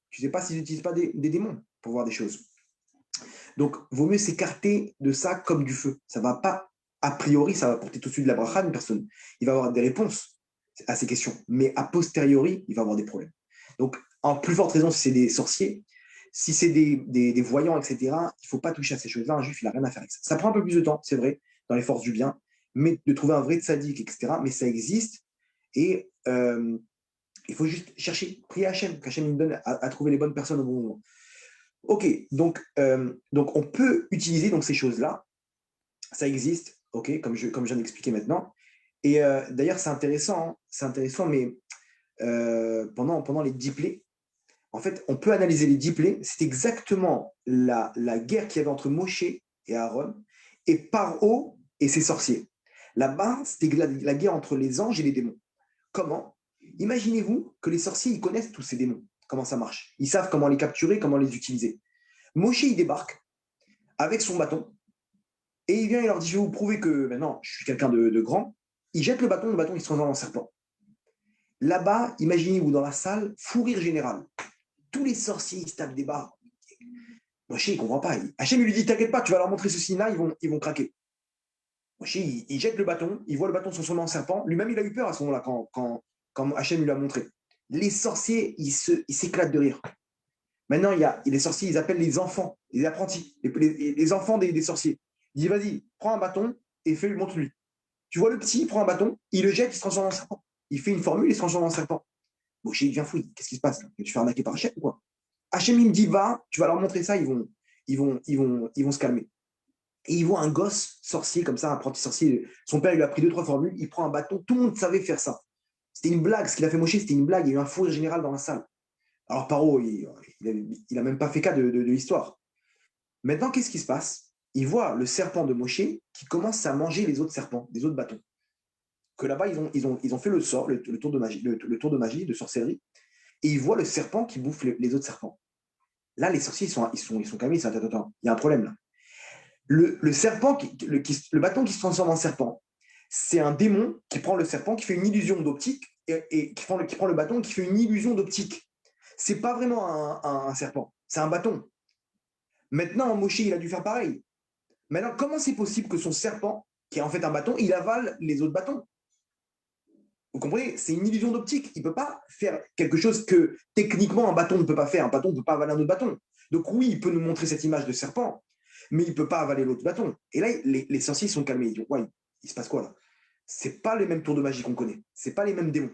tu ne sais pas s'ils n'utilisent pas des démons pour voir des choses. Donc, vaut mieux s'écarter de ça comme du feu. Ça va pas, a priori, ça va porter tout de suite de la bracha à une personne. Il va avoir des réponses à ces questions, mais a posteriori, il va avoir des problèmes. Donc, en plus forte raison, si c'est des sorciers, si c'est des voyants, etc., il ne faut pas toucher à ces choses-là. Un juif, il n'a rien à faire avec ça. Ça prend un peu plus de temps, c'est vrai, dans les forces du bien, mais de trouver un vrai tzaddik, etc., mais ça existe. Et il faut juste chercher, prier Hachem, qu'Hachem nous donne à trouver les bonnes personnes au bon moment. Ok, donc on peut utiliser donc, ces choses-là. Ça existe, ok, comme je viens d'expliquer maintenant. Et d'ailleurs, c'est intéressant, mais pendant les diplés, en fait, on peut analyser les diplés. C'est exactement la guerre qu'il y avait entre Moshe et Aaron et Paro et ses sorciers. Là-bas, c'était la guerre entre les anges et les démons. Comment? Imaginez-vous que les sorciers, ils connaissent tous ces démons. Comment ça marche? Ils savent comment les capturer, comment les utiliser. Moshe, il débarque avec son bâton et il vient, il leur dit, je vais vous prouver que maintenant, je suis quelqu'un de grand. Il jette le bâton il se transforme en serpent. Là-bas, imaginez-vous dans la salle, fou rire général. Tous les sorciers, ils se tapent des barres. Moshe, il ne comprend pas. Hachem, il lui dit, t'inquiète pas, tu vas leur montrer ceci, là, ils vont craquer. Moshe, il jette le bâton, il voit le bâton se transformer en serpent. Lui-même, il a eu peur à ce moment-là quand Hachem lui l'a montré. Les sorciers, ils s'éclatent de rire. Maintenant, il y a les sorciers, ils appellent les enfants, les apprentis, les enfants des sorciers. Il dit, vas-y, prends un bâton et montre-lui. Tu vois le petit, il prend un bâton, il le jette, il se transforme en serpent. Il fait une formule, il se transforme en serpent. Moshe, il devient fou. Qu'est-ce qui se passe? Tu fais arnaquer par Hachem ou quoi? Hachem, il me dit, va, tu vas leur montrer ça, ils vont se calmer. Et il voit un gosse sorcier comme ça, un apprenti sorcier. Son père, il lui a pris 2, 3 formules, il prend un bâton, tout le monde savait faire ça. C'était une blague, ce qu'il a fait Moshe, c'était une blague. Il y a eu un fou rire général dans la salle. Alors, Paro, il a même pas fait cas de l'histoire. Maintenant, qu'est-ce qui se passe? Il voit le serpent de Moshe qui commence à manger les autres serpents, des autres bâtons. Que là-bas, ils ont fait le sort, le tour de magie, le tour de magie, de sorcellerie, et il voit le serpent qui bouffe les autres serpents. Là, les sorciers, ils sont calmés, ils sont attends, il y a un problème là. Le serpent, le bâton qui se transforme en serpent, c'est un démon qui prend le serpent, qui fait une illusion d'optique, et qui prend le bâton, qui fait une illusion d'optique. C'est pas vraiment un serpent, c'est un bâton. Maintenant, Moshe, il a dû faire pareil. Maintenant, comment c'est possible que son serpent, qui est en fait un bâton, il avale les autres bâtons? Vous comprenez? C'est une illusion d'optique. Il ne peut pas faire quelque chose que techniquement un bâton ne peut pas faire. Un bâton ne peut pas avaler un autre bâton. Donc oui, il peut nous montrer cette image de serpent, mais il ne peut pas avaler l'autre bâton. Et là, les sorciers sont calmés. Ils disent, ouais, il se passe quoi là? C'est pas les mêmes tours de magie qu'on connaît. C'est pas les mêmes démons.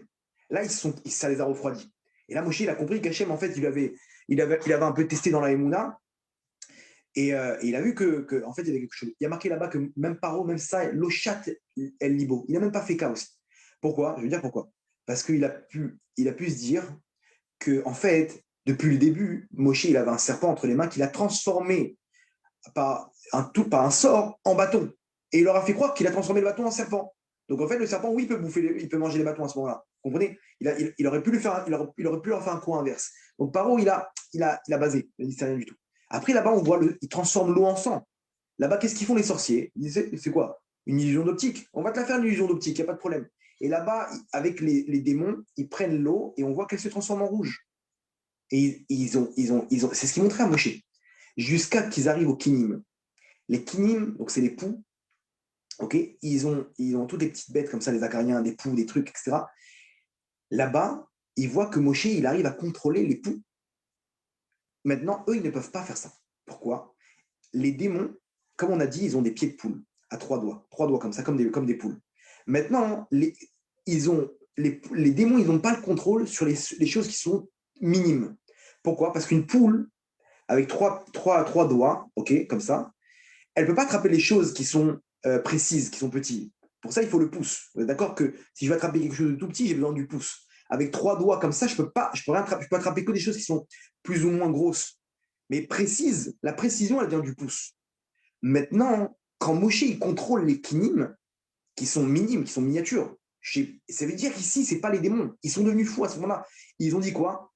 Là, ça les a refroidis. Et là, Moshe, il a compris qu'Hachem, en fait, il avait un peu testé dans la Emouna. Et il a vu en fait, il y avait quelque chose. Il y a marqué là-bas que même Paro, même ça, l'Ochat El Libo. Il n'a même pas fait cas aussi. Pourquoi? Je veux dire pourquoi. Parce qu'il a pu se dire, que, en fait, depuis le début, Moshe, il avait un serpent entre les mains qu'il a transformé par un sort en bâton. Et il leur a fait croire qu'il a transformé le bâton en serpent. Donc en fait, le serpent, oui, il peut manger les bâtons à ce moment-là. Vous comprenez? Il aurait pu il aurait pu leur faire un coup inverse. Donc Paro, il a basé, il dit rien du tout. Après, là-bas, on voit il transforme l'eau en sang. Là-bas, qu'est-ce qu'ils font les sorciers? Ils disent, c'est quoi? Une illusion d'optique. On va te la faire, une illusion d'optique, il n'y a pas de problème. Et là-bas, avec les démons, ils prennent l'eau et on voit qu'elle se transforme en rouge. Et c'est ce qu'ils montraient à Moshe. Jusqu'à qu'ils arrivent au Kinim. Les Kinim, donc c'est les poux, ok, ils ont toutes des petites bêtes comme ça, les acariens, des poux, des trucs, etc. Là-bas, ils voient que Moshe, il arrive à contrôler les poux. Maintenant, eux, ils ne peuvent pas faire ça. Pourquoi? Les démons, comme on a dit, ils ont des pieds de poule à trois doigts comme ça, comme des poules. Maintenant, les démons, ils n'ont pas le contrôle sur les choses qui sont minimes. Pourquoi? Parce qu'une poule, avec trois doigts, ok, comme ça, elle ne peut pas attraper les choses qui sont précises, qui sont petites. Pour ça, il faut le pouce. Vous êtes d'accord que si je veux attraper quelque chose de tout petit, j'ai besoin du pouce. Avec trois doigts comme ça, je peux attraper que des choses qui sont plus ou moins grosses. Mais précises, la précision, elle vient du pouce. Maintenant, quand Moshe il contrôle les kinim, qui sont minimes, qui sont miniatures, ça veut dire qu'ici, ce n'est pas les démons. Ils sont devenus fous à ce moment-là. Ils ont dit quoi?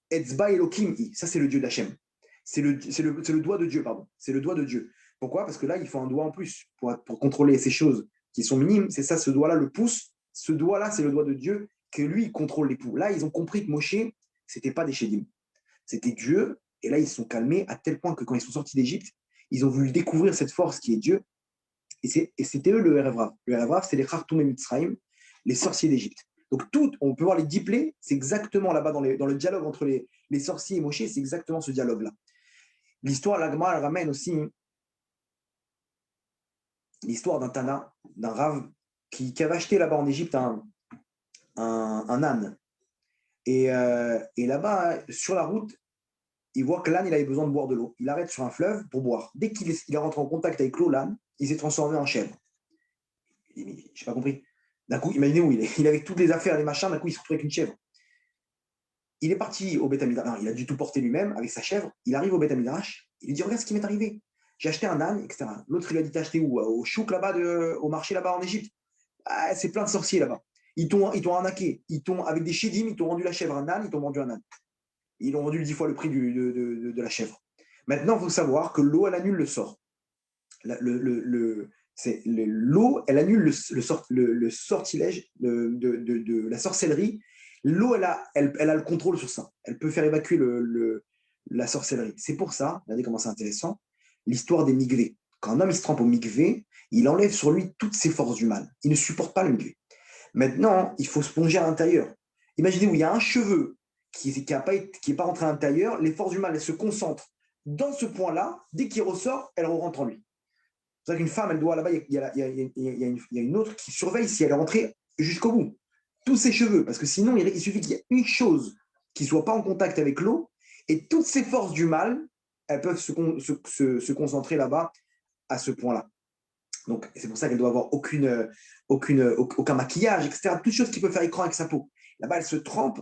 Etzba Elohim, ça c'est le Dieu d'Hachem. C'est le doigt de Dieu, pardon. C'est le doigt de Dieu. Pourquoi? Parce que là, il faut un doigt en plus pour contrôler ces choses qui sont minimes. C'est ça, ce doigt-là, le pouce. Ce doigt-là, c'est le doigt de Dieu que lui, il contrôle les poux. Là, ils ont compris que Moshe, c'était pas des Chédim. C'était Dieu. Et là, ils se sont calmés à tel point que quand ils sont sortis d'Égypte, ils ont voulu découvrir cette force qui est Dieu. Et c'était eux le Erevrav. Le Erevrav, c'est les Khartoum et Mitzrayim, les sorciers d'Égypte. Donc, on peut voir les diplés, c'est exactement là-bas dans le dialogue entre les sorciers et Moshe, c'est exactement ce dialogue-là. L'histoire, l'Agma, elle ramène aussi l'histoire d'un Tana, d'un Rav, qui avait acheté là-bas en Égypte un âne. Et là-bas, sur la route, il voit que l'âne, il avait besoin de boire de l'eau. Il arrête sur un fleuve pour boire. Dès qu'il est rentré en contact avec l'eau, l'âne, il s'est transformé en chèvre. Je n'ai pas compris. D'un coup, imaginez où il avait toutes les affaires, les machins, d'un coup, il se retrouve avec une chèvre. Il est parti au Beth Amidrash, il a dû tout porter lui-même avec sa chèvre. Il arrive au Beth Amidrash, il lui dit regarde ce qui m'est arrivé. J'ai acheté un âne, etc. L'autre, il lui a dit t'as acheté où? Au chouk là-bas, au marché là-bas en Égypte. Ah, c'est plein de sorciers là-bas. Ils t'ont arnaqué. Avec des chédim, ils t'ont vendu la chèvre, un âne, ils t'ont vendu un âne. Ils ont vendu 10 fois le prix de la chèvre. Maintenant, il faut savoir que l'eau, elle annule le sort. L'eau, elle annule le sortilège de la sorcellerie. L'eau, elle a le contrôle sur ça. Elle peut faire évacuer la sorcellerie. C'est pour ça, regardez comment c'est intéressant, l'histoire des migvés. Quand un homme il se trempe au migvé, il enlève sur lui toutes ses forces du mal. Il ne supporte pas le migvé. Maintenant, il faut se plonger à l'intérieur. Imaginez où il y a un cheveu qui n'est pas rentré à l'intérieur, les forces du mal, elles se concentrent dans ce point-là. Dès qu'il ressort, elles rentrent en lui. C'est vrai qu'une femme, elle doit là-bas, il y a une autre qui surveille si elle est rentrée jusqu'au bout. Tous ses cheveux, parce que sinon, il suffit qu'il y ait une chose qui ne soit pas en contact avec l'eau, et toutes ces forces du mal, elles peuvent se concentrer là-bas à ce point-là. Donc, c'est pour ça qu'elle doit avoir aucun maquillage, etc. Toutes choses qui peuvent faire écran avec sa peau. Là-bas, elle se trempe,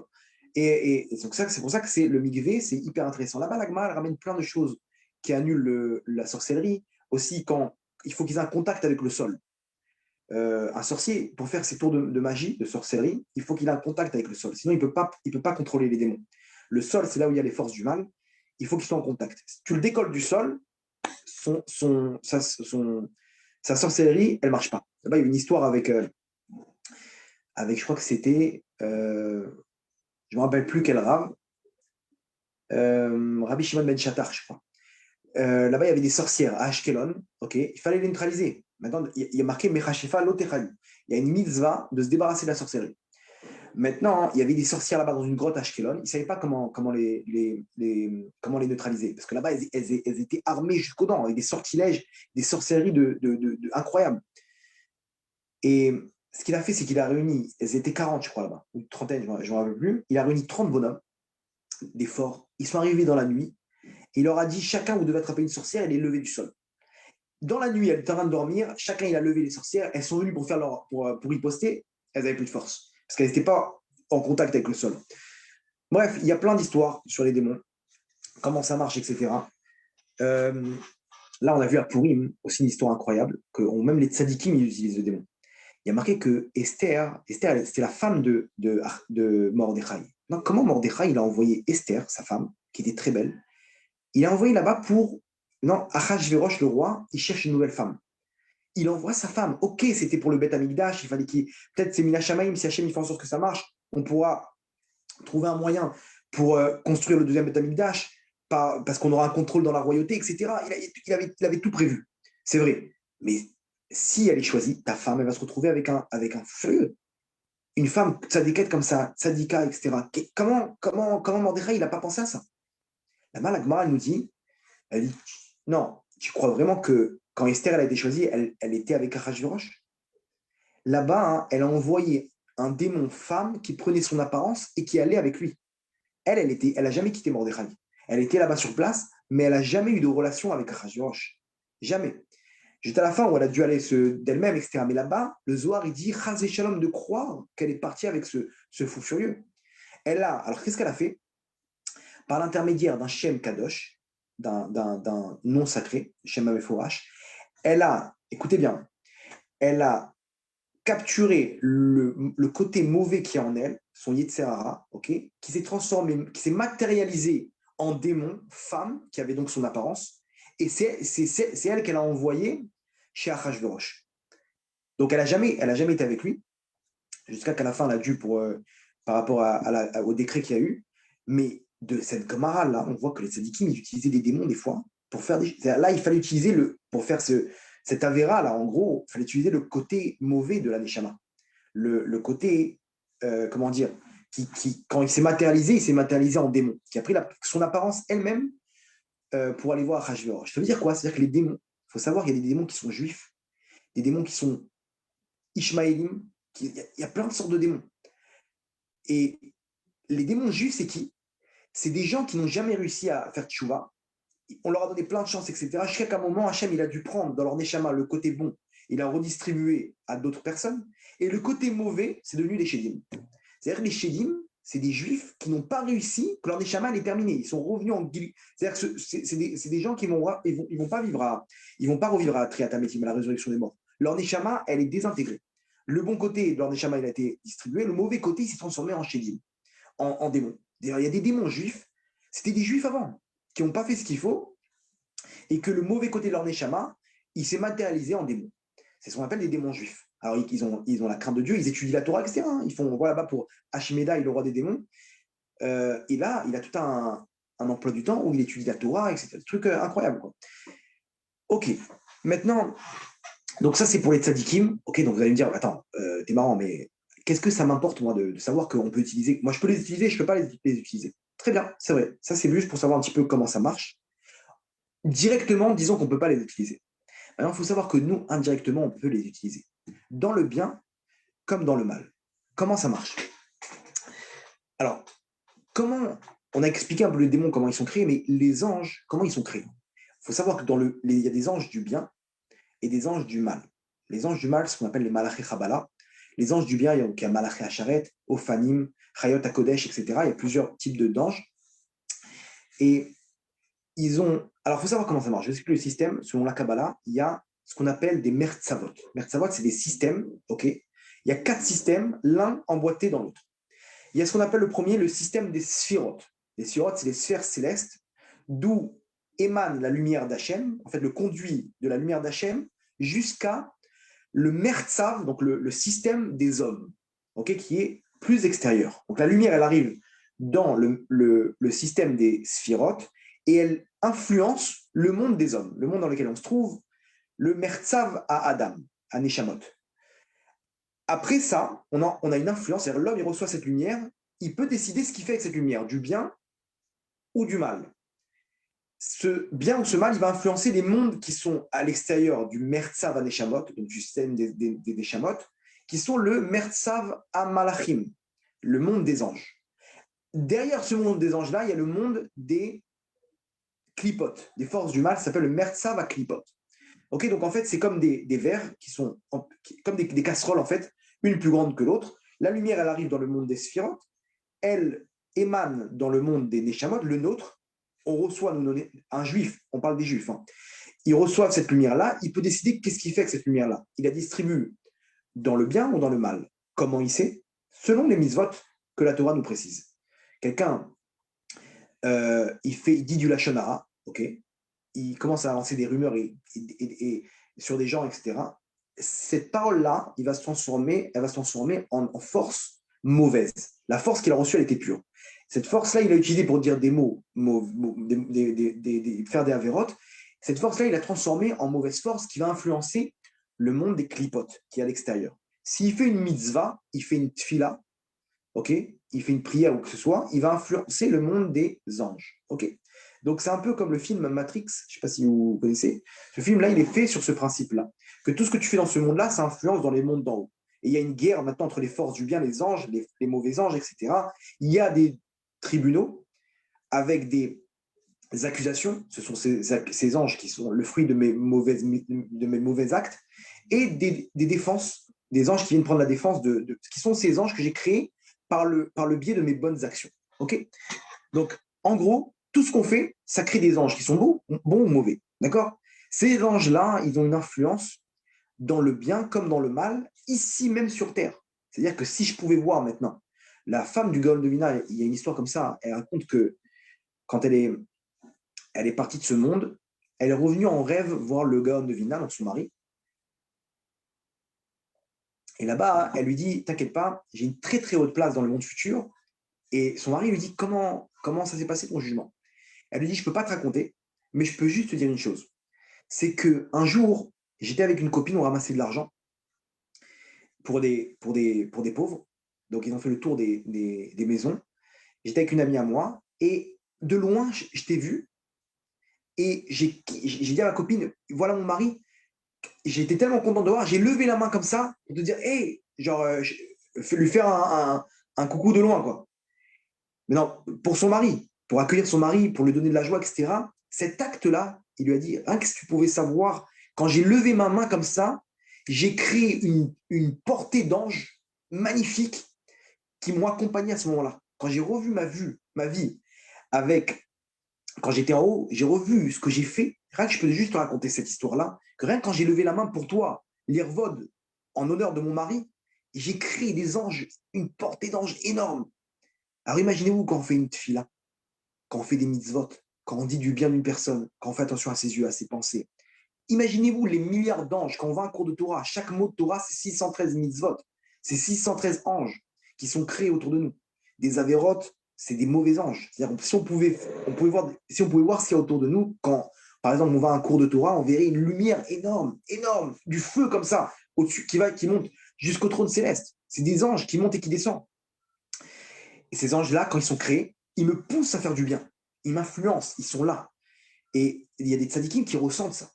et c'est pour ça que c'est le migvé, c'est hyper intéressant. Là-bas, l'agma, elle ramène plein de choses qui annulent la sorcellerie. Aussi, quand il faut qu'ils aient un contact avec le sol. Un sorcier, pour faire ses tours de magie, de sorcellerie, il faut qu'il ait un contact avec le sol. Sinon, il ne peut pas contrôler les démons. Le sol, c'est là où il y a les forces du mal. Il faut qu'il soit en contact. Si tu le décolles du sol, sa sorcellerie, elle ne marche pas. Là-bas, il y a une histoire avec je crois que c'était, je ne me rappelle plus quel Rav, Rabbi Shimon ben Shattar, je crois. Là-bas, il y avait des sorcières à Ashkelon. Okay, il fallait les neutraliser. Maintenant, il y a marqué Mechashefa Lotechali. Il y a une mitzvah de se débarrasser de la sorcellerie. Maintenant, il y avait des sorcières là-bas dans une grotte à Ashkelon. Ils ne savaient pas comment les neutraliser. Parce que là-bas, elles étaient armées jusqu'aux dents, avec des sortilèges, des sorcelleries incroyables. Et ce qu'il a fait, c'est qu'il a réuni, elles étaient 40, je crois, là-bas, ou une trentaine, je ne me rappelle plus. Il a réuni 30 bonhommes, des forts. Ils sont arrivés dans la nuit. Il leur a dit chacun, vous devez attraper une sorcière et les lever du sol. Dans la nuit, elles étaient en train de dormir. Chacun, il a levé les sorcières. Elles sont venues pour riposter. Elles n'avaient plus de force. Parce qu'elles n'étaient pas en contact avec le sol. Bref, il y a plein d'histoires sur les démons, comment ça marche, etc. Euh, Là, on a vu à Purim aussi une histoire incroyable, que même les tzadikim, ils utilisent le démon. Il y a marqué que Esther c'était la femme de Mordechai. Donc, comment Mordechai, il a envoyé Esther, sa femme, qui était très belle, il a envoyé là-bas pour... Non, Achashverosh, le roi, il cherche une nouvelle femme. Il envoie sa femme. Ok, c'était pour le Beth Amikdash, il fallait qu'il... Peut-être c'est Mina Shamaim, si Hachem il fait en sorte que ça marche, on pourra trouver un moyen pour construire le deuxième Beth Amikdash, parce qu'on aura un contrôle dans la royauté, etc. Il avait tout prévu. C'est vrai. Mais si elle est choisie, ta femme, elle va se retrouver avec un feu. Une femme tzadikette comme ça, tzadika, etc. Comment Mordechai, il n'a pas pensé à ça? La Malagma, elle nous dit, elle dit, non, tu crois vraiment que quand Esther elle a été choisie, elle était avec Achashverosh? Là-bas, hein, elle a envoyé un démon femme qui prenait son apparence et qui allait avec lui. Elle a jamais quitté Mordechai. Elle était là-bas sur place, mais elle n'a jamais eu de relation avec Achashverosh. Jamais. Juste à la fin où elle a dû aller d'elle-même, etc. Mais là-bas, le Zohar, il dit, Chaz et Shalom, de croire qu'elle est partie avec ce fou furieux. Alors qu'est-ce qu'elle a fait? Par l'intermédiaire d'un Shem Kadosh, d'un nom sacré, Shem Ameforash, elle a, écoutez bien, elle a capturé le côté mauvais qui est en elle, son Yetzerara, ok, qui s'est transformé, qui s'est matérialisé en démon, femme, qui avait donc son apparence, et c'est elle qu'elle a envoyée chez Achashverosh. Donc elle a jamais été avec lui, jusqu'à qu'à la fin, elle a dû par rapport au décret qu'il y a eu. Mais de cette Gemara là, on voit que les tzadikim, ils utilisaient des démons des fois pour faire des. Là, il fallait utiliser pour faire cet Avera là, en gros, il fallait utiliser le côté mauvais de la Neshama. Le côté, comment dire, quand il s'est matérialisé en démon, qui a pris son apparence elle-même pour aller voir Achashverosh. Ça veut dire quoi? C'est-à-dire que les démons, il faut savoir, il y a des démons qui sont juifs, des démons qui sont Ishmaélim, il y a plein de sortes de démons. Et les démons juifs, c'est qui? C'est des gens qui n'ont jamais réussi à faire tchouva. On leur a donné plein de chances, etc. Jusqu'à qu'à un moment, Hachem, il a dû prendre dans leur neshama le côté bon, il a redistribué à d'autres personnes. Et le côté mauvais, c'est devenu les Shedim. C'est-à-dire que les Shedim, c'est des juifs qui n'ont pas réussi, que leur neshama est terminé. Ils sont revenus en Gil. C'est-à-dire que c'est des gens qui vont pas ils vont pas revivre à Triatametim, à la résurrection des morts. Leur neshama, elle est désintégrée. Le bon côté de leur neshama, il a été distribué. Le mauvais côté, il s'est transformé en Shedim, en démon. D'ailleurs, il y a des démons juifs, c'était des juifs avant, qui n'ont pas fait ce qu'il faut, et que le mauvais côté de leur neshama, il s'est matérialisé en démon. C'est ce qu'on appelle des démons juifs. Alors, ils ont la crainte de Dieu, ils étudient la Torah, etc. Ils font, voilà, là-bas pour Hashimeda, le roi des démons. Et là, il a tout un emploi du temps où il étudie la Torah, etc. Truc incroyable, quoi. Ok, maintenant, donc ça, c'est pour les tzadikim. Ok, donc vous allez me dire, attends, t'es marrant, mais qu'est-ce que ça m'importe, moi, de savoir qu'on peut utiliser. Moi, je peux les utiliser, je ne peux pas les utiliser. Très bien, c'est vrai. Ça, c'est juste pour savoir un petit peu comment ça marche. Directement, disons qu'on ne peut pas les utiliser. Alors, il faut savoir que nous, indirectement, on peut les utiliser. Dans le bien comme dans le mal. Comment ça marche? Alors, on a expliqué un peu les démons, comment ils sont créés, mais les anges, comment ils sont créés? Il faut savoir que il y a des anges du bien et des anges du mal. Les anges du mal, ce qu'on appelle les malaché chabala. Les anges du bien, il y a malaché acharet, ophanim, chayot akodesh, etc. Il y a plusieurs types d'anges. Et ils ont. Alors, il faut savoir comment ça marche. Je vais expliquer le système. Selon la Kabbalah, il y a ce qu'on appelle des mertzavot. Mertzavot, c'est des systèmes, ok? Il y a 4 systèmes, l'un emboîté dans l'autre. Il y a ce qu'on appelle le premier, le système des sphirotes. Les sphirotes, c'est les sphères célestes, d'où émane la lumière d'Hachem, en fait, le conduit de la lumière d'Hachem, jusqu'à le mertzav, donc le système des hommes, ok, qui est plus extérieur. Donc la lumière, elle arrive dans le système des sphirotes et elle influence le monde des hommes, le monde dans lequel on se trouve, le mertzav à Adam, à Neshamot. Après ça, on a une influence, c'est-à-dire l'homme, il reçoit cette lumière, il peut décider ce qu'il fait avec cette lumière, du bien ou du mal. Ce bien ou ce mal, il va influencer les mondes qui sont à l'extérieur du Mertzav à Neshamot, donc du système des Neshamot, qui sont le Mertzav à Malachim, le monde des anges. Derrière ce monde des anges-là, il y a le monde des Klipot, des forces du mal, ça s'appelle le Mertzav à Klipot. Ok, donc en fait, c'est comme des verres qui sont comme des casseroles, en fait, une plus grande que l'autre. La lumière, elle arrive dans le monde des sphirotes, elle émane dans le monde des Neshamot, le nôtre, on reçoit, un juif, on parle des juifs, hein, ils reçoivent cette lumière-là, il peut décider qu'est-ce qu'il fait avec cette lumière-là. Il la distribue dans le bien ou dans le mal. Comment il sait? Selon les mitzvot que la Torah nous précise. Quelqu'un, il dit du lashon hara, ok? Il commence à lancer des rumeurs et sur des gens, etc. Cette parole-là, elle va se transformer en force mauvaise. La force qu'il a reçue, elle était pure. Cette force-là, il l'a utilisée pour dire des mots, faire des avérotes. Cette force-là, il l'a transformée en mauvaise force qui va influencer le monde des clipotes qui est à l'extérieur. S'il fait une mitzvah, il fait une tfila, ok, il fait une prière ou que ce soit, il va influencer le monde des anges. Ok. Donc c'est un peu comme le film Matrix, je ne sais pas si vous connaissez. Ce film-là, il est fait sur ce principe-là, que tout ce que tu fais dans ce monde-là, ça influence dans les mondes d'en haut. Et il y a une guerre maintenant entre les forces du bien, les anges, les mauvais anges, etc. Il y a des tribunaux avec des accusations, ce sont ces anges qui sont le fruit de mes mauvais actes, et des défenses, des anges qui viennent prendre la défense qui sont ces anges que j'ai créés par le biais de mes bonnes actions. Ok. Donc, en gros, tout ce qu'on fait, ça crée des anges qui sont bons ou mauvais. D'accord. Ces anges-là, ils ont une influence dans le bien comme dans le mal, ici même sur Terre. C'est-à-dire que si je pouvais voir maintenant la femme du Gaon de Vina, il y a une histoire comme ça, elle raconte que quand elle est partie de ce monde, elle est revenue en rêve voir le Gaon de Vina, donc son mari. Et là-bas, elle lui dit, t'inquiète pas, j'ai une très très haute place dans le monde futur. Et son mari lui dit, comment ça s'est passé ton jugement? Elle lui dit, je ne peux pas te raconter, mais je peux juste te dire une chose. C'est qu'un jour, j'étais avec une copine, on ramassait de l'argent pour des pauvres. Donc, ils ont fait le tour des maisons. J'étais avec une amie à moi et de loin, je t'ai vu et j'ai dit à ma copine, voilà mon mari. J'ai été tellement content de voir, j'ai levé la main comme ça pour te dire, hey, genre, lui faire un coucou de loin, quoi. Mais non, pour son mari, pour accueillir son mari, pour lui donner de la joie, etc. Cet acte-là, il lui a dit, hein, qu'est-ce que tu pouvais savoir, quand j'ai levé ma main comme ça, j'ai créé une portée d'ange magnifique qui m'ont accompagné à ce moment-là. Quand j'ai revu ma vie, avec, quand j'étais en haut, j'ai revu ce que j'ai fait. Rien que je peux juste te raconter cette histoire-là, que rien que quand j'ai levé la main pour toi, l'Irvod, en honneur de mon mari, j'ai créé des anges, une portée d'anges énorme. Alors imaginez-vous quand on fait une tfila, quand on fait des mitzvot, quand on dit du bien d'une personne, quand on fait attention à ses yeux, à ses pensées. Imaginez-vous les milliards d'anges, quand on va à un cours de Torah, chaque mot de Torah, c'est 613 mitzvot, c'est 613 anges qui sont créés autour de nous. Des avérotes, c'est des mauvais anges. C'est-à-dire, si on pouvait voir ce qu'il y a autour de nous, quand, par exemple, on va à un cours de Torah, on verrait une lumière énorme, énorme, du feu comme ça, au-dessus, qui monte jusqu'au trône céleste. C'est des anges qui montent et qui descendent. Et ces anges-là, quand ils sont créés, ils me poussent à faire du bien. Ils m'influencent, ils sont là. Et il y a des tzadikim qui ressentent ça.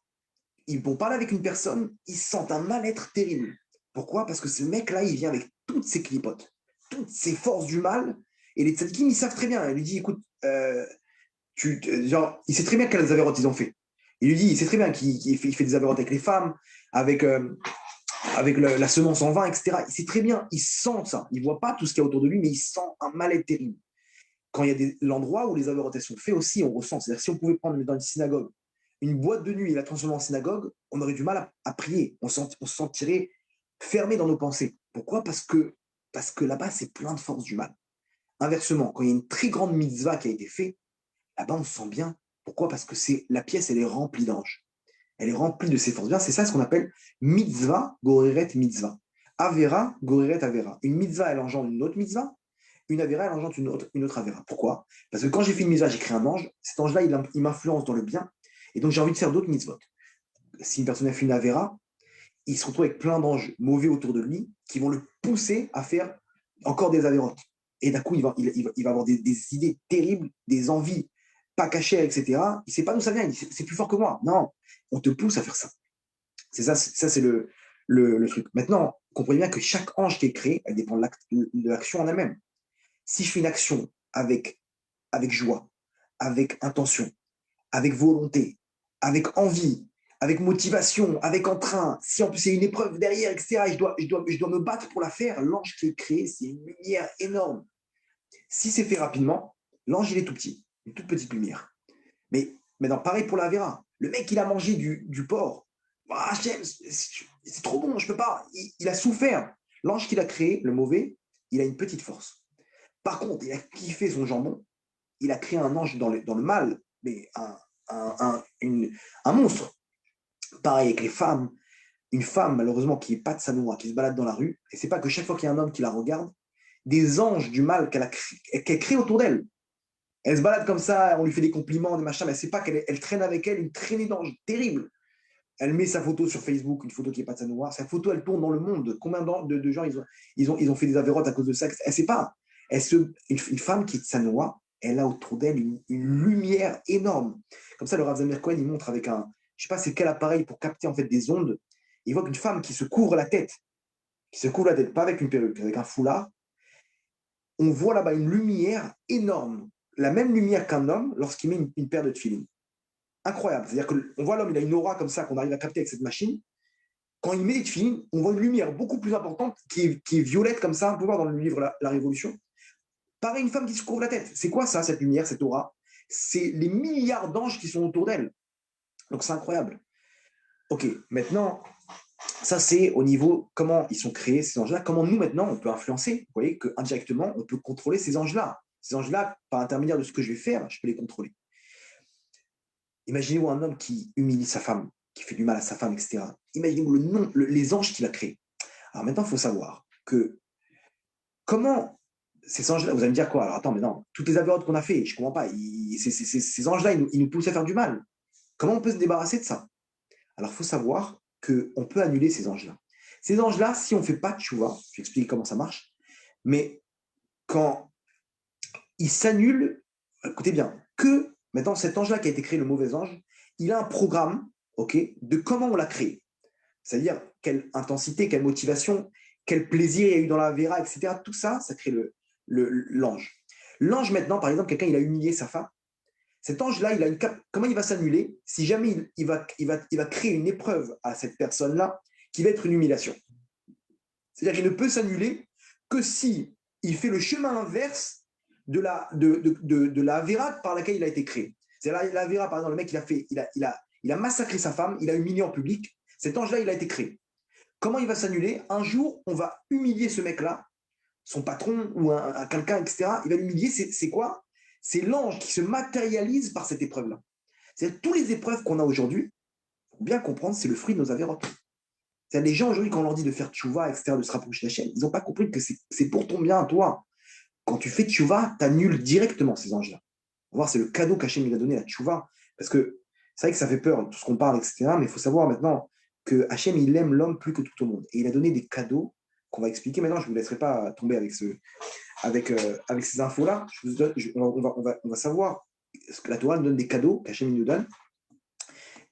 Ils vont parler avec une personne, ils sentent un mal-être terrible. Pourquoi? Parce que ce mec-là, il vient avec toutes ses clipotes, toutes ses forces du mal. Et les tzadikim, ils savent très bien. Il lui dit, écoute, genre, il sait très bien quelles avérotes ils ont fait. Il lui dit, il sait très bien qu'il fait des avérotes avec les femmes, avec la semence en vin, etc. Il sait très bien, il sent ça. Il ne voit pas tout ce qu'il y a autour de lui, mais il sent un mal-être terrible. Quand il y a l'endroit où les avérotes sont faites aussi, on ressent. C'est-à-dire, si on pouvait prendre dans une synagogue une boîte de nuit et la transformer en synagogue, on aurait du mal à prier. On se sentirait fermé dans nos pensées. Pourquoi? Parce que là-bas, c'est plein de forces du mal. Inversement, quand il y a une très grande mitzvah qui a été faite, là-bas, on se sent bien. Pourquoi? Parce que la pièce, elle est remplie d'anges. Elle est remplie de ces forces bien. C'est ça ce qu'on appelle mitzvah, goreret, mitzvah. Avera, goreret, avera. Une mitzvah, elle engendre une autre mitzvah. Une avera, elle engendre une autre avera. Pourquoi? Parce que quand j'ai fait une mitzvah, j'ai créé un ange. Cet ange-là, il m'influence dans le bien. Et donc, j'ai envie de faire d'autres mitzvot. Si une personne a fait une avera, il se retrouve avec plein d'anges mauvais autour de lui qui vont le pousser à faire encore des avérotes. Et d'un coup, il va avoir des idées terribles, des envies pas cachées, etc. Il ne sait pas d'où ça vient. C'est plus fort que moi. Non, on te pousse à faire ça. C'est ça, c'est le truc. Maintenant, comprenez bien que chaque ange qui est créé, elle dépend de l'action en elle-même. Si je fais une action avec joie, avec intention, avec volonté, avec envie, avec motivation, avec entrain, si en plus il y a une épreuve derrière, etc., je dois me battre pour la faire, l'ange qui est créé, c'est une lumière énorme Si c'est fait rapidement, l'ange, il est tout petit, une toute petite lumière. Mais maintenant, pareil pour la Vera. Le mec, il a mangé du porc. Ah, Hachem, c'est trop bon, je peux pas. Il a souffert. L'ange qu'il a créé, le mauvais, il a une petite force. Par contre, il a kiffé son jambon. Il a créé un ange dans le mal, mais un monstre. Pareil avec les femmes. Une femme, malheureusement, qui n'est pas de Sanoa, qui se balade dans la rue, et c'est pas que chaque fois qu'il y a un homme qui la regarde, des anges du mal qu'elle crée autour d'elle. Elle se balade comme ça, on lui fait des compliments, des machins, mais elle sait pas qu'elle traîne avec elle une traînée d'anges terrible. Elle met sa photo sur Facebook, une photo qui n'est pas de Sanoa. Sa photo, elle tourne dans le monde. Combien de gens ils ont fait des avérotes à cause de ça? Elle ne sait pas. Une femme qui est de Sanoa, elle a autour d'elle une lumière énorme. Comme ça, le Rav Zamir Cohen, il montre avec je ne sais pas c'est quel appareil pour capter en fait des ondes. Il voit qu'une femme qui se couvre la tête, pas avec une perruque, avec un foulard, on voit là-bas une lumière énorme, la même lumière qu'un homme lorsqu'il met une paire de tefilines. Incroyable. C'est-à-dire qu'on voit l'homme, il a une aura comme ça qu'on arrive à capter avec cette machine. Quand il met des tefilines, on voit une lumière beaucoup plus importante qui est violette comme ça. On peut voir dans le livre La Révolution. Pareil, une femme qui se couvre la tête. C'est quoi ça, cette lumière, cette aura? C'est les milliards d'anges qui sont autour d'elle. Donc c'est incroyable. Ok, maintenant, ça, c'est au niveau comment ils sont créés, ces anges-là. Comment nous, maintenant, on peut influencer. Vous voyez qu'indirectement, on peut contrôler ces anges-là. Ces anges-là, par intermédiaire de ce que je vais faire, je peux les contrôler. Imaginez-vous un homme qui humilie sa femme, qui fait du mal à sa femme, etc. Imaginez-vous les anges qu'il a créés. Alors maintenant, il faut savoir que comment ces anges-là, vous allez me dire quoi? Alors attends, mais non, toutes les avérotes qu'on a fait, je ne comprends pas. Ces anges-là, ils nous poussent à faire du mal. Comment on peut se débarrasser de ça? Alors, il faut savoir qu'on peut annuler ces anges-là. Ces anges-là, si on ne fait pas de tchouva, je vais expliquer comment ça marche, mais quand ils s'annulent, écoutez bien, que maintenant cet ange-là qui a été créé, le mauvais ange, il a un programme, ok, de comment on l'a créé. C'est-à-dire quelle intensité, quelle motivation, quel plaisir il y a eu dans la Vera, etc. Tout ça, ça crée l'ange. L'ange, maintenant, par exemple, quelqu'un, il a humilié sa femme. Cet ange-là, il a comment il va s'annuler si jamais il va créer une épreuve à cette personne-là qui va être une humiliation. C'est-à-dire qu'il ne peut s'annuler que si il fait le chemin inverse de la Avera par laquelle il a été créé. C'est-à-dire la Avera, par exemple, le mec, il a massacré sa femme, il a humilié en public. Cet ange-là, il a été créé. Comment il va s'annuler? Un jour, on va humilier ce mec-là, son patron ou quelqu'un, etc. Il va l'humilier. C'est quoi? C'est l'ange qui se matérialise par cette épreuve-là. C'est-à-dire toutes les épreuves qu'on a aujourd'hui, il faut bien comprendre, c'est le fruit de nos avérotes. C'est-à-dire les gens aujourd'hui, quand on leur dit de faire tchouva, etc., de se rapprocher de la chaîne, ils n'ont pas compris que c'est pour ton bien, toi. Quand tu fais tchouva, tu annules directement ces anges-là. On va voir, c'est le cadeau qu'Hachem il a donné, la tchouva. Parce que c'est vrai que ça fait peur, tout ce qu'on parle, etc. Mais il faut savoir maintenant que Hachem, il aime l'homme plus que tout au monde. Et il a donné des cadeaux qu'on va expliquer. Maintenant, je ne vous laisserai pas tomber avec ces infos-là. On va savoir ce que la Torah nous donne des cadeaux qu'Hachem nous donne.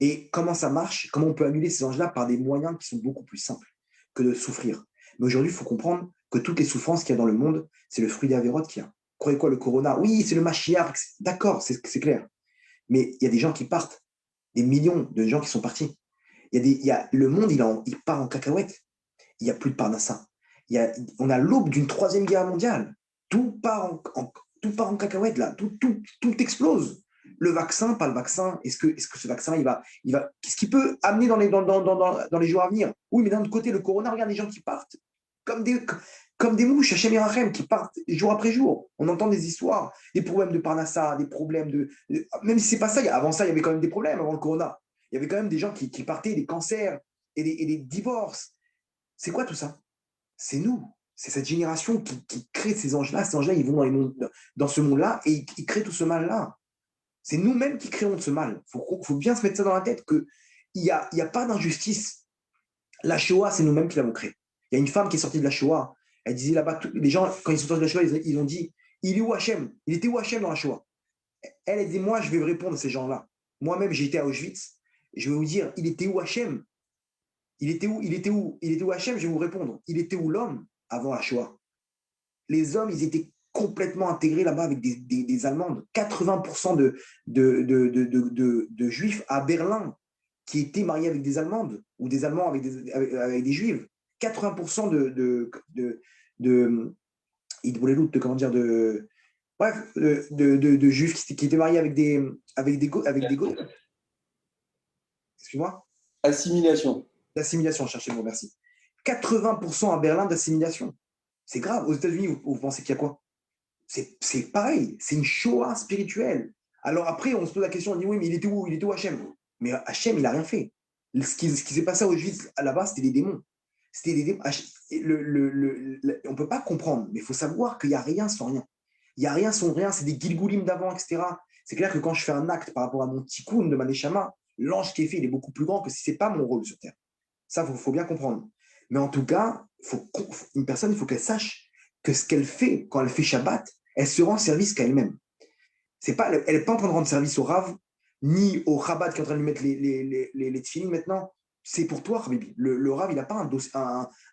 Et comment ça marche, comment on peut annuler ces anges-là par des moyens qui sont beaucoup plus simples que de souffrir. Mais aujourd'hui, il faut comprendre que toutes les souffrances qu'il y a dans le monde, c'est le fruit des avérotes qu'il y a. Croyez quoi, le corona? Oui, c'est le Mashiach. D'accord, c'est clair. Mais il y a des gens qui partent, des millions de gens qui sont partis. Le monde, il part en cacahuète. Il n'y a plus de Parnassa. On a l'aube d'une troisième guerre mondiale. Tout part en cacahuète, là. Tout explose. Le vaccin, pas le vaccin. Est-ce que ce vaccin, qu'est-ce qu'il peut amener dans les jours à venir? Oui, mais d'un autre côté, le corona, regarde les gens qui partent comme des mouches, Hachem Yerachem, qui partent jour après jour. On entend des histoires, des problèmes de Parnassa, des problèmes même si c'est pas ça, avant ça, il y avait quand même des problèmes avant le corona. Il y avait quand même des gens qui partaient, des cancers et des divorces. C'est quoi tout ça? C'est nous. C'est cette génération qui crée ces anges-là. Ces anges-là, ils vont dans ce monde-là et ils créent tout ce mal-là. C'est nous-mêmes qui créons de ce mal. Il faut bien se mettre ça dans la tête qu'il n'y a pas d'injustice. La Shoah, c'est nous-mêmes qui l'avons créée. Il y a une femme qui est sortie de la Shoah. Elle disait là-bas, les gens, quand ils sont sortis de la Shoah, ils ont dit, il est où Hachem? Il était où Hachem dans la Shoah? Elle dit, moi, je vais répondre à ces gens-là. Moi-même, j'ai été à Auschwitz. Et je vais vous dire, il était où Hachem? Il était où Hachem? Je vais vous répondre. Il était où l'homme avant la Shoah? Les hommes, ils étaient complètement intégrés là-bas avec des Allemandes. 80% de Juifs à Berlin qui étaient mariés avec des Allemandes ou des Allemands avec des Juifs. 80% comment dire, bref, de juifs qui étaient mariés avec des goths, excuse-moi, Assimilation. d'assimilation, cherchez le mot, merci. 80% à Berlin d'assimilation. C'est grave. Aux États-Unis, vous pensez qu'il y a quoi? C'est pareil, c'est une Shoah spirituelle. Alors après, on se pose la question, on dit oui, mais il était où? Il était où Hachem? Mais Hachem, il n'a rien fait. Ce qui s'est passé aux Juifs là-bas, c'était des démons. C'était des démons. On ne peut pas comprendre, mais il faut savoir qu'il n'y a rien sans rien. Il n'y a rien sans rien, c'est des Gilgoulim d'avant, etc. C'est clair que quand je fais un acte par rapport à mon tikkun de ma neshama, l'ange qui est fait, il est beaucoup plus grand que si ce n'est pas mon rôle sur Terre. Ça, faut bien comprendre. Mais en tout cas, une personne, il faut qu'elle sache que ce qu'elle fait quand elle fait Shabbat, elle se rend service qu'à elle-même. Elle n'est pas en train de rendre service au Rav, ni au Chabad qui est en train de lui mettre les tefilines maintenant. C'est pour toi, Habibi. Le Rav, il n'a pas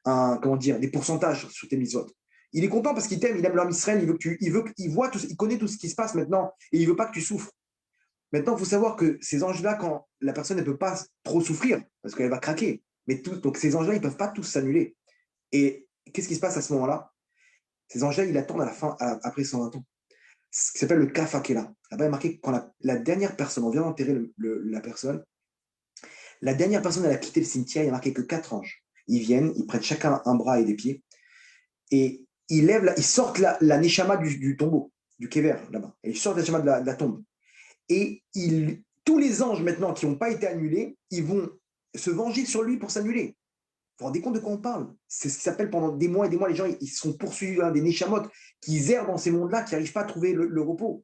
comment dire, des pourcentages sur tes mitzvot. Il est content parce qu'il t'aime, il aime l'homme Israël, il connaît tout ce qui se passe maintenant et il ne veut pas que tu souffres. Maintenant, il faut savoir que ces anges-là, quand la personne ne peut pas trop souffrir, parce qu'elle va craquer, donc ces anges-là, ils ne peuvent pas tous s'annuler. Et qu'est-ce qui se passe à ce moment-là? Ces anges-là, ils attendent à la fin, après 120 ans. Ce qui s'appelle le kafakela. Là-bas, il est marqué quand la dernière personne, on vient d'enterrer la personne, la dernière personne, elle a quitté le cimetière, il y a marqué que 4 anges. Ils viennent, ils prennent chacun un bras et des pieds, et ils sortent la neshama du tombeau, du kever, là-bas. Et ils sortent la neshama de la tombe. Et tous les anges maintenant qui n'ont pas été annulés, ils vont se venger sur lui pour s'annuler. Vous vous rendez compte de quoi on parle? C'est ce qui s'appelle pendant des mois et des mois, les gens ils sont poursuivis, des Neshamot qui errent dans ces mondes-là, qui n'arrivent pas à trouver le repos.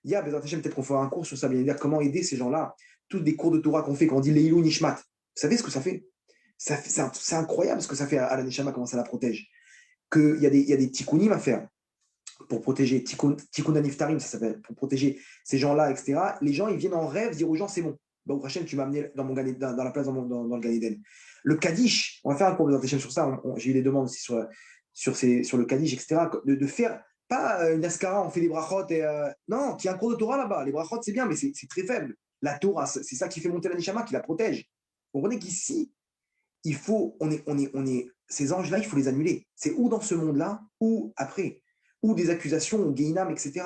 Il y a, peut-être qu'on fera un cours sur ça, bien dire comment aider ces gens-là. Tous des cours de Torah qu'on fait, quand on dit Leilou Nishmat. Vous savez ce que ça fait? C'est incroyable ce que ça fait à la Neshama, comment ça la protège. Il y a des tikkunim à faire pour protéger, tikkun aniftarim, ça s'appelle, pour protéger ces gens-là, etc. Les gens, ils viennent en rêve dire aux gens, c'est bon. Bon, prochaine, tu m'as amené dans la place dans le Gan Eden. Le Kaddish, on va faire un cours de sur ça. J'ai eu des demandes aussi sur le Kaddish, etc. De faire, pas une Ascara, on fait des brachot. Non, qu'il y a un cours de Torah là-bas. Les brachot, c'est bien, mais c'est très faible. La Torah, c'est ça qui fait monter la Neshama, qui la protège. Vous comprenez qu'ici, il faut, ces anges-là, il faut les annuler. C'est ou dans ce monde-là, ou après, ou des accusations, ou Guéinam, etc.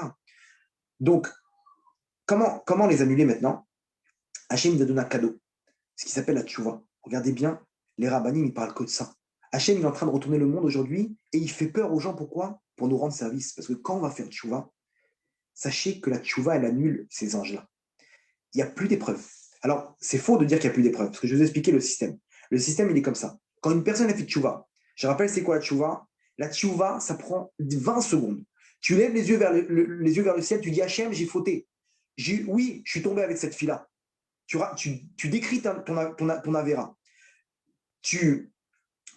Donc, comment les annuler maintenant? Hachem nous a donné un cadeau, ce qui s'appelle la tchouva. Regardez bien, les rabbinim, ils parlent que de ça. Hachem, il est en train de retourner le monde aujourd'hui et il fait peur aux gens. Pourquoi? Pour nous rendre service. Parce que quand on va faire tchouva, sachez que la tchouva, elle annule ces anges-là. Il n'y a plus d'épreuves. Alors, c'est faux de dire qu'il n'y a plus d'épreuves, parce que je vais vous expliquer le système. Le système, il est comme ça. Quand une personne a fait tchouva, je rappelle, c'est quoi la tchouva? La tchouva, ça prend 20 secondes. Tu lèves les yeux vers le ciel, tu dis Hachem, j'ai fauté. Oui, je suis tombé avec cette fille-là. Tu décris ton avéra. Tu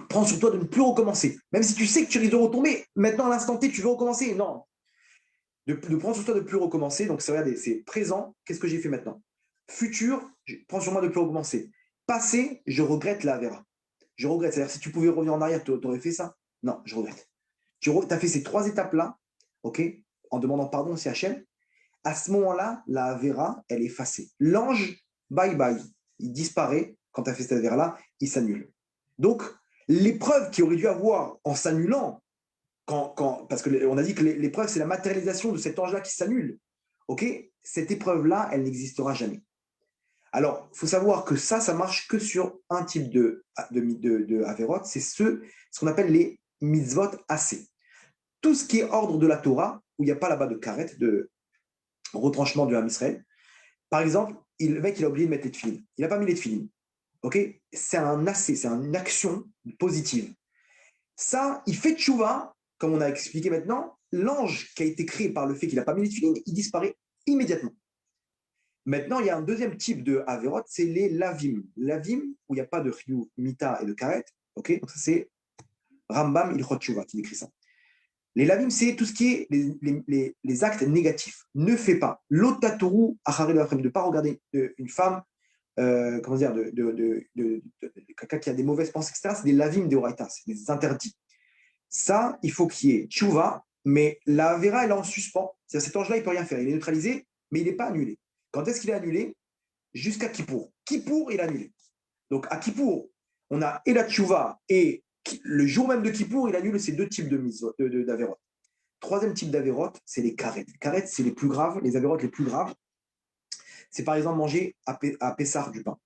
prends sur toi de ne plus recommencer. Même si tu sais que tu risques de retomber, maintenant à l'instant T, tu veux recommencer. Non. De prendre sur toi de ne plus recommencer. Donc, c'est présent. Qu'est-ce que j'ai fait maintenant? Futur, je prends sur moi de ne plus recommencer. Passé, je regrette la Avera. Je regrette. C'est-à-dire, si tu pouvais revenir en arrière, tu aurais fait ça? Non, je regrette. Tu as fait ces 3 étapes-là, ok, en demandant pardon aussi à Hachem. À ce moment-là, la Avera, elle est effacée. L'ange, bye bye. Il disparaît. Quand tu as fait cette Avera-là, il s'annule. Donc, l'épreuve qu'il aurait dû avoir en s'annulant, parce qu'on a dit que l'épreuve, c'est la matérialisation de cet ange-là qui s'annule. Ok? Cette épreuve-là, elle n'existera jamais. Alors, il faut savoir que ça marche que sur un type de Averot, c'est ce qu'on appelle les mitzvot assez. Tout ce qui est ordre de la Torah, où il n'y a pas là-bas de karet, de retranchement du Ham Israël. Par exemple, le mec, il a oublié de mettre les tefilines. Il n'a pas mis les tefilines. Ok? C'est un assez, c'est une action positive. Ça, il fait tchouva, comme on a expliqué maintenant, l'ange qui a été créé par le fait qu'il n'a pas mis les tefilines, il disparaît immédiatement. Maintenant, il y a un deuxième type de Averot, c'est les lavim. Lavim, où il n'y a pas de Ryu, Mita et de Karet. Ok, donc ça, c'est Rambam Ilchot Tchouva qui décrit ça. Les lavim, c'est tout ce qui est les actes négatifs. Ne fais pas. L'otatoru acharé de ne pas regarder une femme, comment dire, quelqu'un qui a des mauvaises pensées, etc. C'est des lavim de Oraita, c'est des interdits. Ça, il faut qu'il y ait tchouva, mais la Avera, elle est en suspens. C'est-à-dire cet ange-là, il ne peut rien faire. Il est neutralisé, mais il n'est pas annulé. Quand est-ce qu'il est annulé? Jusqu'à Kippour. Kippour, il est annulé. Donc à Kippour, on a et la tchouva, et le jour même de Kippour, il annule ces 2 types d'Averot. Troisième type d'avérotes, c'est les karet. Karet, c'est les plus graves, les avérotes les plus graves. C'est par exemple manger à Pessah du pain.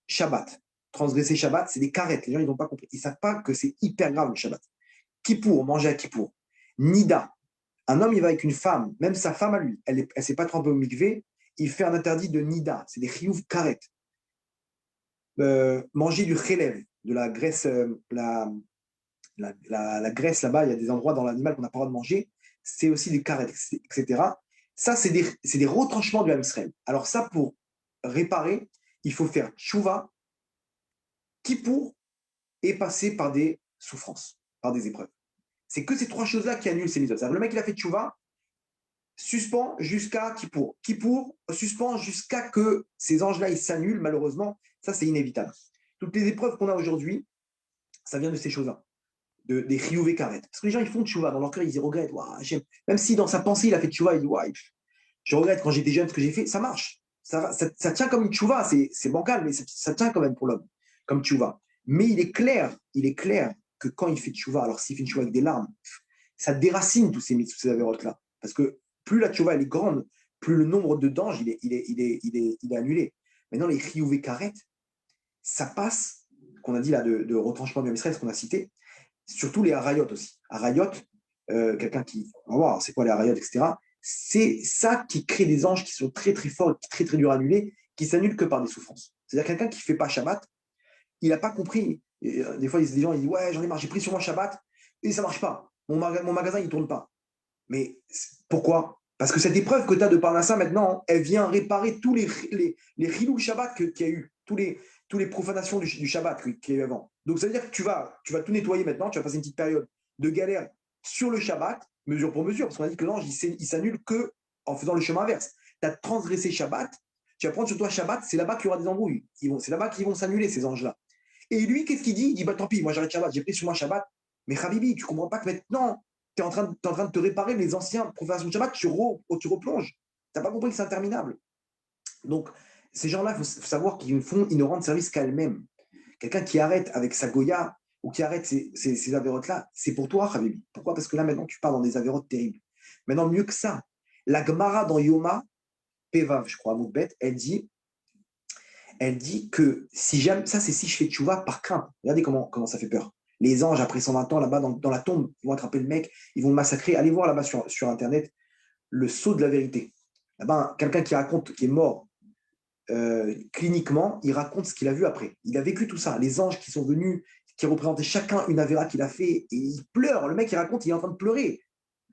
Shabbat, transgresser Shabbat, c'est des karet. Les gens, ils n'ont pas compris. Ils ne savent pas que c'est hyper grave le Shabbat. Kippour, manger à Kippour. Nida, un homme, il va avec une femme, même sa femme à lui, elle ne s'est pas trempée au mikvé, il fait un interdit de Nida, c'est des chiyuv karet. Manger du chelev, de la graisse, la graisse là-bas, il y a des endroits dans l'animal qu'on n'a pas le droit de manger, c'est aussi des karet, etc. Ça, c'est des retranchements du Ham Israël. Alors ça, pour réparer, il faut faire tchouva, kippour et passer par des souffrances, par des épreuves. C'est que ces trois choses-là qui annulent ces mitzvot. Le mec, il a fait tchouva, suspend jusqu'à Kippour. Kippour suspend jusqu'à que ces anges-là, ils s'annulent, malheureusement. Ça, c'est inévitable. Toutes les épreuves qu'on a aujourd'hui, ça vient de ces choses-là, des chiyuv et karet. Parce que les gens, ils font tchouva. Dans leur cœur, ils regrettent. Même si dans sa pensée, il a fait tchouva, il dit je regrette quand j'étais jeune ce que j'ai fait. Ça marche. Ça tient comme une tchouva. C'est bancal, mais ça tient quand même pour l'homme, comme tchouva. Mais il est clair que quand il fait tchouva, alors s'il fait tchouva avec des larmes, ça déracine tous ces avérotes-là. Parce que plus la tchouva elle est grande, plus le nombre de danges il est annulé. Maintenant, les chiyuv karet, ça passe, qu'on a dit là, de retranchement du Israël, ce qu'on a cité, surtout les harayot aussi. Harayot, quelqu'un qui va voir, c'est quoi les harayot, etc. C'est ça qui crée des anges qui sont très très forts, très très durs à annuler, qui s'annulent que par des souffrances. C'est-à-dire quelqu'un qui ne fait pas Shabbat, il n'a pas compris. Et, des fois, des gens ils disent ouais, j'en ai marre, j'ai pris sur moi Shabbat et ça ne marche pas. Mon magasin, il ne tourne pas. Mais pourquoi? Parce que cette épreuve que tu as de Parnassa maintenant, elle vient réparer tous les chilou Shabbat qu'il y a eu, tous les profanations du Shabbat qu'il y a eu avant. Donc ça veut dire que tu vas tout nettoyer maintenant, tu vas passer une petite période de galère sur le Shabbat, mesure pour mesure, parce qu'on a dit que l'ange, il s'annule que en faisant le chemin inverse. Tu as transgressé Shabbat, tu vas prendre sur toi Shabbat, c'est là-bas qu'il y aura des embrouilles. C'est là-bas qu'ils vont s'annuler, ces anges-là. Et lui, qu'est-ce qu'il dit? Il dit, bah tant pis, moi j'arrête Shabbat, j'ai pris sur moi Shabbat. Mais Habibi, tu comprends pas que maintenant, tu es en train de te réparer les anciens profanations de Shabbat, tu replonges. Tu n'as pas compris que c'est interminable. Donc, ces gens-là, il faut savoir qu'ils ne rendent service qu'à elles-mêmes. Quelqu'un qui arrête avec sa Goya ou qui arrête ces avérotes-là, c'est pour toi, Habibi. Pourquoi? Parce que là, maintenant, tu pars dans des avérotes terribles. Maintenant, mieux que ça, la Gemara dans Yoma, Pevav, je crois, à Moukbet, elle dit que si jamais, ça c'est si je fais tchouva par crainte. Regardez comment ça fait peur. Les anges, après 120 ans, là-bas dans la tombe, ils vont attraper le mec, ils vont le massacrer. Allez voir là-bas sur Internet le sceau de la vérité. Là-bas, quelqu'un qui raconte, qui est mort cliniquement, il raconte ce qu'il a vu après. Il a vécu tout ça. Les anges qui sont venus, qui représentaient chacun une avéra qu'il a fait, et il pleure. Le mec, il raconte, il est en train de pleurer.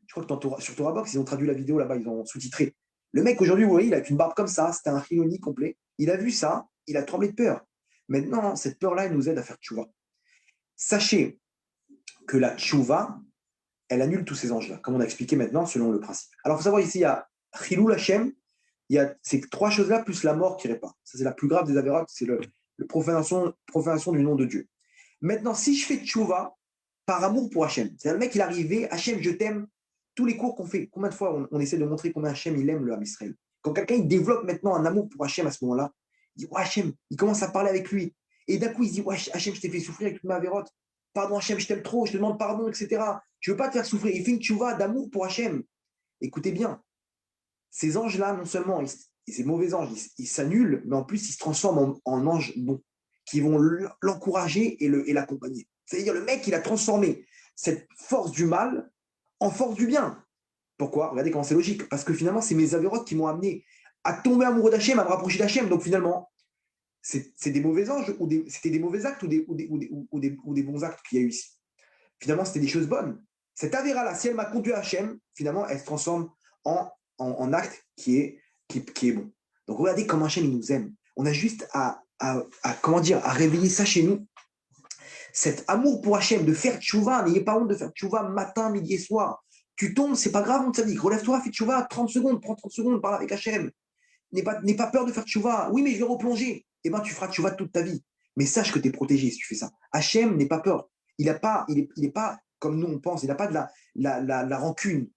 Je crois que sur Torah Box, ils ont traduit la vidéo là-bas, ils ont sous-titré. Le mec, aujourd'hui, vous voyez, il a une barbe comme ça, c'était un chiloni complet. Il a vu ça, il a tremblé de peur. Maintenant, cette peur-là, elle nous aide à faire tchouva. Sachez que la tchouva, elle annule tous ces anges-là, comme on a expliqué maintenant, selon le principe. Alors, il faut savoir ici, il y a Chilou Lachem, il y a ces trois choses-là, plus la mort qui répare. Ça, c'est la plus grave des avérotes, c'est le profanation du nom de Dieu. Maintenant, si je fais tchouva par amour pour Hachem, c'est-à-dire le mec, il est arrivé, Hachem, je t'aime, tous les cours qu'on fait, combien de fois on essaie de montrer combien Hachem, il aime le Ham Israël. Quand quelqu'un, il développe maintenant un amour pour Hachem à ce moment-là, il dit, ouais, Hachem, il commence à parler avec lui. Et d'un coup, il se dit, ouais, Hachem, je t'ai fait souffrir avec toute ma avérote. Pardon, Hachem, je t'aime trop, je te demande pardon, etc. Je ne veux pas te faire souffrir. Il fait une tchouva d'amour pour Hachem. Écoutez bien, ces anges-là, non seulement, ces mauvais anges, ils s'annulent, mais en plus, ils se transforment en anges bons, qui vont l'encourager et l'accompagner. C'est-à-dire, le mec, il a transformé cette force du mal en force du bien. Pourquoi? Regardez comment c'est logique. Parce que finalement, c'est mes avérotes qui m'ont amené à tomber amoureux d'Hachem, à me rapprocher d'Hachem. Donc finalement, c'est des mauvais anges, c'était des mauvais actes ou des bons actes qu'il y a eu ici. Finalement, c'était des choses bonnes. Cette avéra-là, si elle m'a conduit à Hachem, finalement, elle se transforme en acte qui est bon. Donc regardez comment Hachem il nous aime. On a juste comment dire, à réveiller ça chez nous. Cet amour pour Hachem, de faire tchouva, n'ayez pas honte de faire tchouva matin, midi et soir. Tu tombes, c'est pas grave, on te dit, relève-toi, fais tchouva, 30 secondes, prends 30 secondes, parle avec Hachem. N'aie pas peur de faire tchouva. Oui, mais je vais replonger. Eh bien, tu feras tchouva toute ta vie. Mais sache que tu es protégé si tu fais ça. Hachem n'est pas peur. Il est pas comme nous on pense, il n'a pas de la rancune.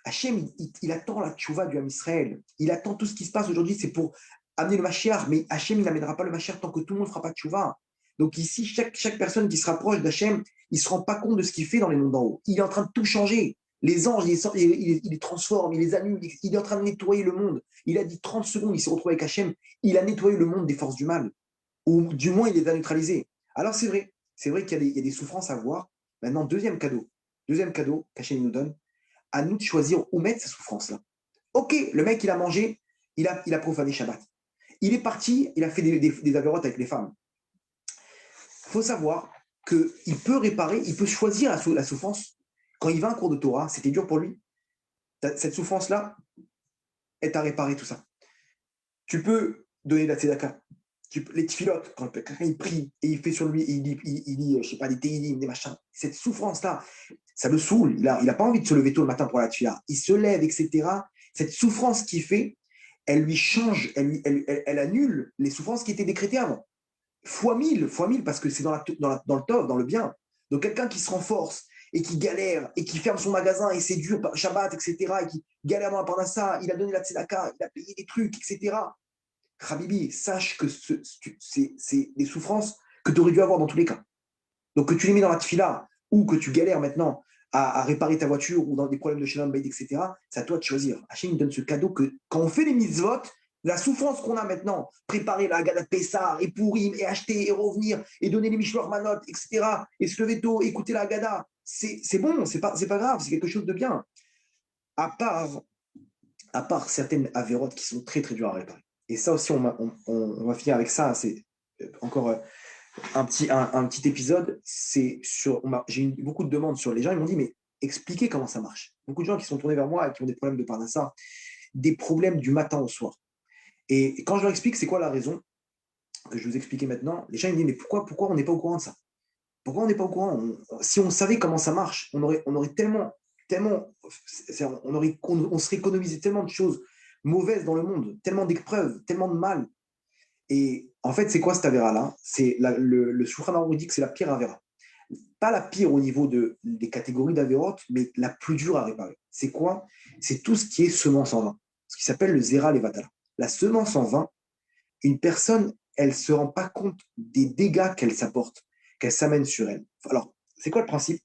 Hachem, il attend la tchouva du Ham Israël. Il attend tout ce qui se passe aujourd'hui, c'est pour amener le Mashiach. Mais Hachem, il n'amènera pas le Mashiach tant que tout le monde ne fera pas tchouva. Donc ici, chaque personne qui se rapproche d'Hachem, il ne se rend pas compte de ce qu'il fait dans les mondes d'en haut. Il est en train de tout changer. Les anges, il les transforme, il les annule, il est en train de nettoyer le monde. Il a dit 30 secondes, il s'est retrouvé avec Hachem, il a nettoyé le monde des forces du mal, ou du moins il les a neutralisées. Alors c'est vrai qu'il y a des souffrances à voir. Maintenant, deuxième cadeau qu'Hachem nous donne, à nous de choisir où mettre ces souffrances-là. Ok, le mec, il a mangé, il a profané Shabbat. Il est parti, il a fait des avérotes avec les femmes. Il faut savoir qu'il peut réparer, il peut choisir la souffrance. Quand il va à un cours de Torah, c'était dur pour lui. Cette souffrance-là, elle t'a réparé tout ça. Tu peux donner de la tzedaka. Les tfilotes, quand quelqu'un il prie et il fait sur lui, et il lit je sais pas, des télim, des machins, cette souffrance-là, ça le saoule. Il a pas envie de se lever tôt le matin pour la tfila. Il se lève, etc. Cette souffrance qu'il fait, elle lui change, elle annule les souffrances qui étaient décrétées avant. Fois mille, parce que c'est dans le top, dans le bien. Donc quelqu'un qui se renforce et qui galère et qui ferme son magasin et c'est dur, Shabbat, etc., et qui galère dans la parnassa, il a donné la tzedaka, il a payé des trucs, etc. Habibi, sache que c'est des souffrances que tu aurais dû avoir dans tous les cas. Donc que tu les mets dans la tfila ou que tu galères maintenant à réparer ta voiture ou dans des problèmes de shalom bayit, etc., c'est à toi de choisir. Hachem nous donne ce cadeau que quand on fait les mitzvot, la souffrance qu'on a maintenant, préparer la Haggadah de Pessah et Pourim et acheter et revenir et donner les Mishloach Manot, etc., et se lever tôt, écouter la Haggadah, c'est bon, c'est pas grave, c'est quelque chose de bien. À part, à part certaines avérotes qui sont très très dures à réparer. Et ça aussi, on va finir avec ça. C'est encore un petit épisode. J'ai eu beaucoup de demandes sur les gens. Ils m'ont dit, mais expliquez comment ça marche. Beaucoup de gens qui sont tournés vers moi et qui ont des problèmes de parnassa, des problèmes du matin au soir. Et quand je leur explique c'est quoi la raison, que je vais vous expliquer maintenant, les gens ils me disent, mais pourquoi on n'est pas au courant de ça? Pourquoi on n'est pas au courant? Si on savait comment ça marche, on aurait tellement, on serait économisé tellement de choses mauvaises dans le monde, tellement d'épreuves, tellement de mal. Et en fait, c'est quoi cette avéra-là? Le Shulchan Aruch dit que c'est la pire avéra. Pas la pire au niveau des catégories d'avérotes, mais la plus dure à réparer. C'est quoi? C'est tout ce qui est semence en vin, ce qui s'appelle le Zera Levatala. La semence en vin, une personne, elle ne se rend pas compte des dégâts qu'elle s'apporte, qu'elle s'amène sur elle. Alors, c'est quoi le principe?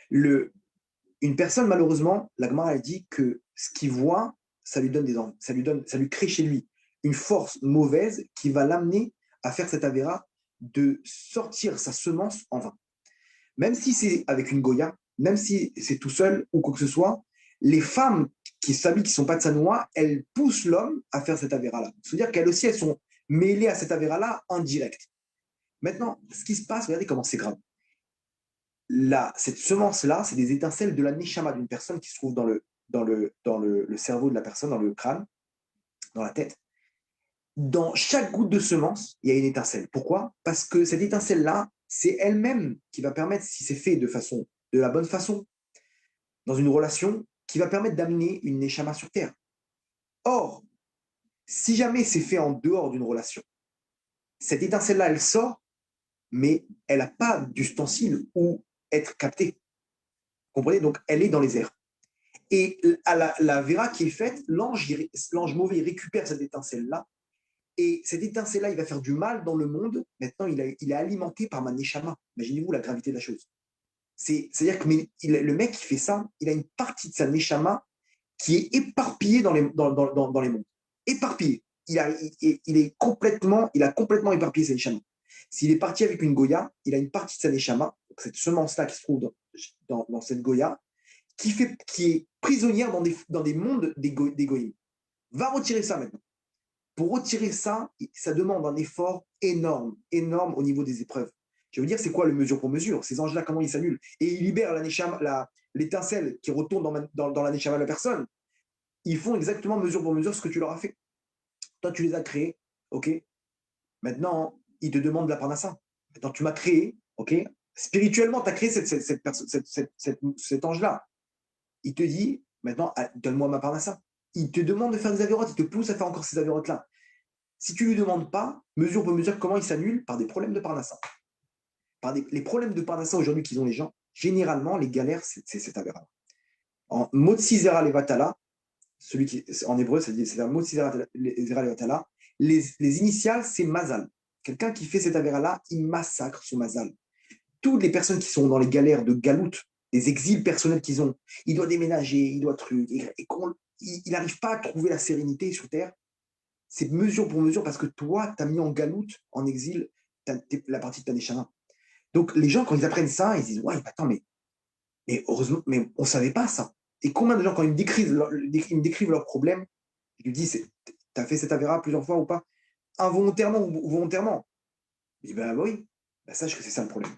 Une personne, malheureusement, la Gemara elle dit que ce qu'il voit, ça lui donne des envies, ça lui crée chez lui une force mauvaise qui va l'amener à faire cette avéra de sortir sa semence en vain. Même si c'est avec une Goya, même si c'est tout seul ou quoi que ce soit, les femmes qui s'habillent, qui ne sont pas de Sanoa, elles poussent l'homme à faire cette avéra-là. C'est-à-dire qu'elles aussi, elles sont mêlées à cette avéra-là en direct. Maintenant, ce qui se passe, regardez comment c'est grave. Cette semence-là, c'est des étincelles de la neshama d'une personne qui se trouve dans le cerveau de la personne, dans le crâne, dans la tête. Dans chaque goutte de semence, il y a une étincelle. Pourquoi? Parce que cette étincelle-là, c'est elle-même qui va permettre, si c'est fait de la bonne façon, dans une relation, qui va permettre d'amener une neshama sur Terre. Or, si jamais c'est fait en dehors d'une relation, cette étincelle-là, elle sort, mais elle n'a pas d'ustensile où être captée. Vous comprenez? Donc, elle est dans les airs. Et à la vera qui est faite, l'ange mauvais il récupère cette étincelle-là. Et cette étincelle-là, il va faire du mal dans le monde. Maintenant, il est alimenté par ma neshama. Imaginez-vous la gravité de la chose. C'est-à-dire que le mec qui fait ça, il a une partie de sa neshama qui est éparpillée dans les mondes. Éparpillée. Il a complètement éparpillé sa neshama. S'il est parti avec une Goya, il a une partie de sa neshama, cette semence-là qui se trouve dans cette Goya, qui est prisonnière dans des mondes d'égoïsme. Va retirer ça maintenant. Pour retirer ça, ça demande un effort énorme, énorme au niveau des épreuves. Je veux dire, c'est quoi le mesure pour mesure? Ces anges-là, comment ils s'annulent? Et ils libèrent l'étincelle qui retourne dans la neshama de la personne. Ils font exactement mesure pour mesure ce que tu leur as fait. Toi, tu les as créés, ok? Maintenant, ils te demandent de la parnassa. Maintenant, tu m'as créé, ok? Spirituellement, tu as créé cet ange-là. Il te dit, maintenant, donne-moi ma parnassa. Il te demande de faire des avérotes, il te pousse à faire encore ces avérotes-là. Si tu ne lui demandes pas, mesure pour mesure, comment il s'annule? Par des problèmes de parnassa. Les problèmes de parnassa aujourd'hui qu'ils ont les gens, généralement, les galères, c'est cet avéra. En Motsi Zera Levatala, en hébreu, c'est un Motsi Zera Levatala, les initiales, c'est Mazal. Quelqu'un qui fait cet avéra-là, il massacre son Mazal. Toutes les personnes qui sont dans les galères de galoute, des exils personnels qu'ils ont. Il doit déménager, il doit truc, et il n'arrive pas à trouver la sérénité sur Terre. C'est mesure pour mesure parce que toi, tu as mis en galoute, en exil, la partie de ta Neshama. Donc, les gens, quand ils apprennent ça, ils disent, ouais, attends, mais heureusement, mais on ne savait pas ça. Et combien de gens, quand ils me décrivent leurs problèmes, je lui dis, tu as fait cette avéra plusieurs fois ou pas? Involontairement ou volontairement? Je dis, bah oui, bah, sache que c'est ça le problème.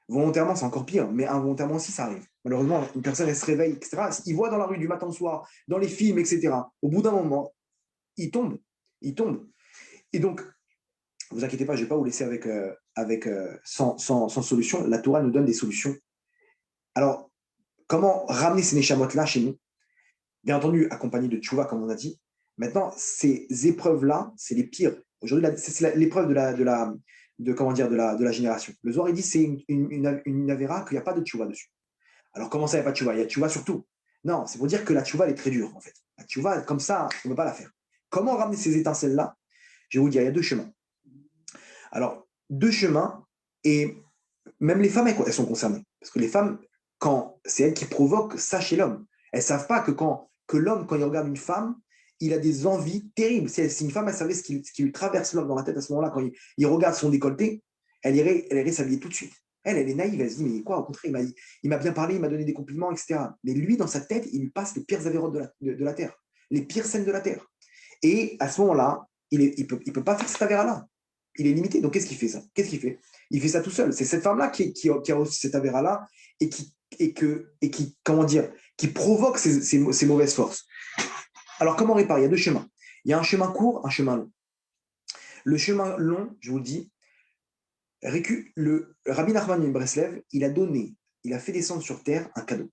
Volontairement, c'est encore pire, mais involontairement aussi, ça arrive. Malheureusement, une personne, elle se réveille, etc. Il voit dans la rue du matin au soir, dans les films, etc. Au bout d'un moment, il tombe. Il tombe. Et donc, ne vous inquiétez pas, je ne vais pas vous laisser sans solution. La Torah nous donne des solutions. Alors, comment ramener ces Neshamot-là chez nous? Bien entendu, accompagné de Tchouva, comme on a dit. Maintenant, ces épreuves-là, c'est les pires. Aujourd'hui, c'est l'épreuve de la génération. Le Zohar, il dit c'est une avéra qu'il n'y a pas de Tchouva dessus. Alors, comment ça, il n'y a pas de Tchouva? Il y a Tchouva sur tout. Non, c'est pour dire que la Tchouva, elle est très dure, en fait. La Tchouva, comme ça, on ne peut pas la faire. Comment ramener ces étincelles-là? Je vais vous dire, il y a deux chemins. Alors, deux chemins, et même les femmes, elles sont concernées. Parce que les femmes, quand c'est elles qui provoquent ça chez l'homme, elles ne savent pas que l'homme, quand il regarde une femme, il a des envies terribles. Si une femme, elle savait ce qui lui traverse l'homme dans la tête à ce moment-là, quand il regarde son décolleté, elle irait s'habiller tout de suite. Elle est naïve, elle se dit, mais quoi, au contraire, il m'a bien parlé, il m'a donné des compliments, etc. Mais lui, dans sa tête, il lui passe les pires avérotes de la terre, les pires scènes de la terre. Et à ce moment-là, il ne peut pas faire cette avéra-là. Il est limité. Donc, qu'est-ce qu'il fait ça? Qu'est-ce qu'il fait? Il fait ça tout seul. C'est cette femme-là qui a aussi cette avéra-là et qui, comment dire, qui provoque ces mauvaises forces. Alors, comment réparer? Il y a deux chemins. Il y a un chemin court, un chemin long. Le chemin long, je vous le dis, le Rabbi Nachman ben Breslev, il a fait descendre sur terre un cadeau.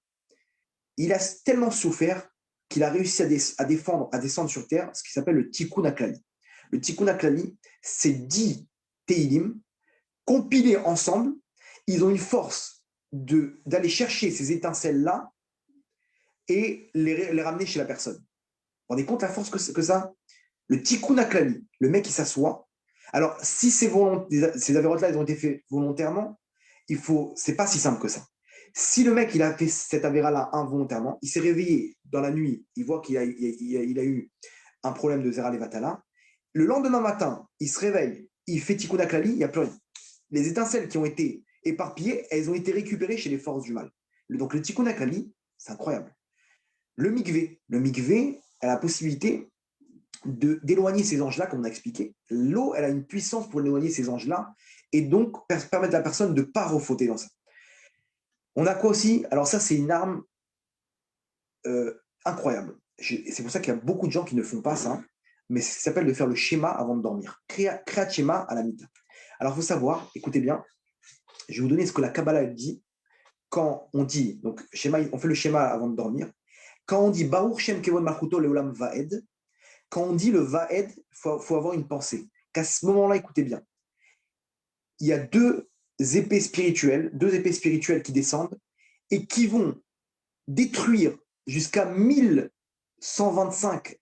Il a tellement souffert qu'il a réussi à descendre sur terre ce qui s'appelle le Tikkun HaKlali. Le Tikkun HaKlali, c'est 10 Teilim compilés ensemble. Ils ont une force d'aller chercher ces étincelles-là et les ramener chez la personne. Vous vous rendez compte la force que ça? Le Tikkun HaKlali, le mec qui s'assoit. Alors, si ces avérotes-là, ils ont été faits volontairement, c'est pas si simple que ça. Si le mec, il a fait cette avéra-là involontairement, il s'est réveillé dans la nuit, il voit qu'il a eu un problème de Zera Levatala. Le lendemain matin, il se réveille, il fait Tikkun HaKlali, il n'y a plus rien. Les étincelles qui ont été éparpillées, elles ont été récupérées chez les forces du mal. Donc, le Tikkun HaKlali, c'est incroyable. Le mikvé a la possibilité d'éloigner ces anges-là, comme on a expliqué. L'eau, elle a une puissance pour éloigner ces anges-là et donc permettre à la personne de ne pas refauter dans ça. On a quoi aussi? Alors ça, c'est une arme incroyable. C'est pour ça qu'il y a beaucoup de gens qui ne font pas ça, mais ça s'appelle de faire le schéma avant de dormir. Créa schéma à la mita. Alors, il faut savoir, écoutez bien, je vais vous donner ce que la Kabbalah dit quand on dit, donc schéma, on fait le schéma avant de dormir. Quand on dit Baruch Shem Kevod Malchuto Leolam Vaed, quand on dit le Vaed, il faut avoir une pensée. Qu'à ce moment-là, écoutez bien, il y a deux épées spirituelles qui descendent et qui vont détruire jusqu'à 1125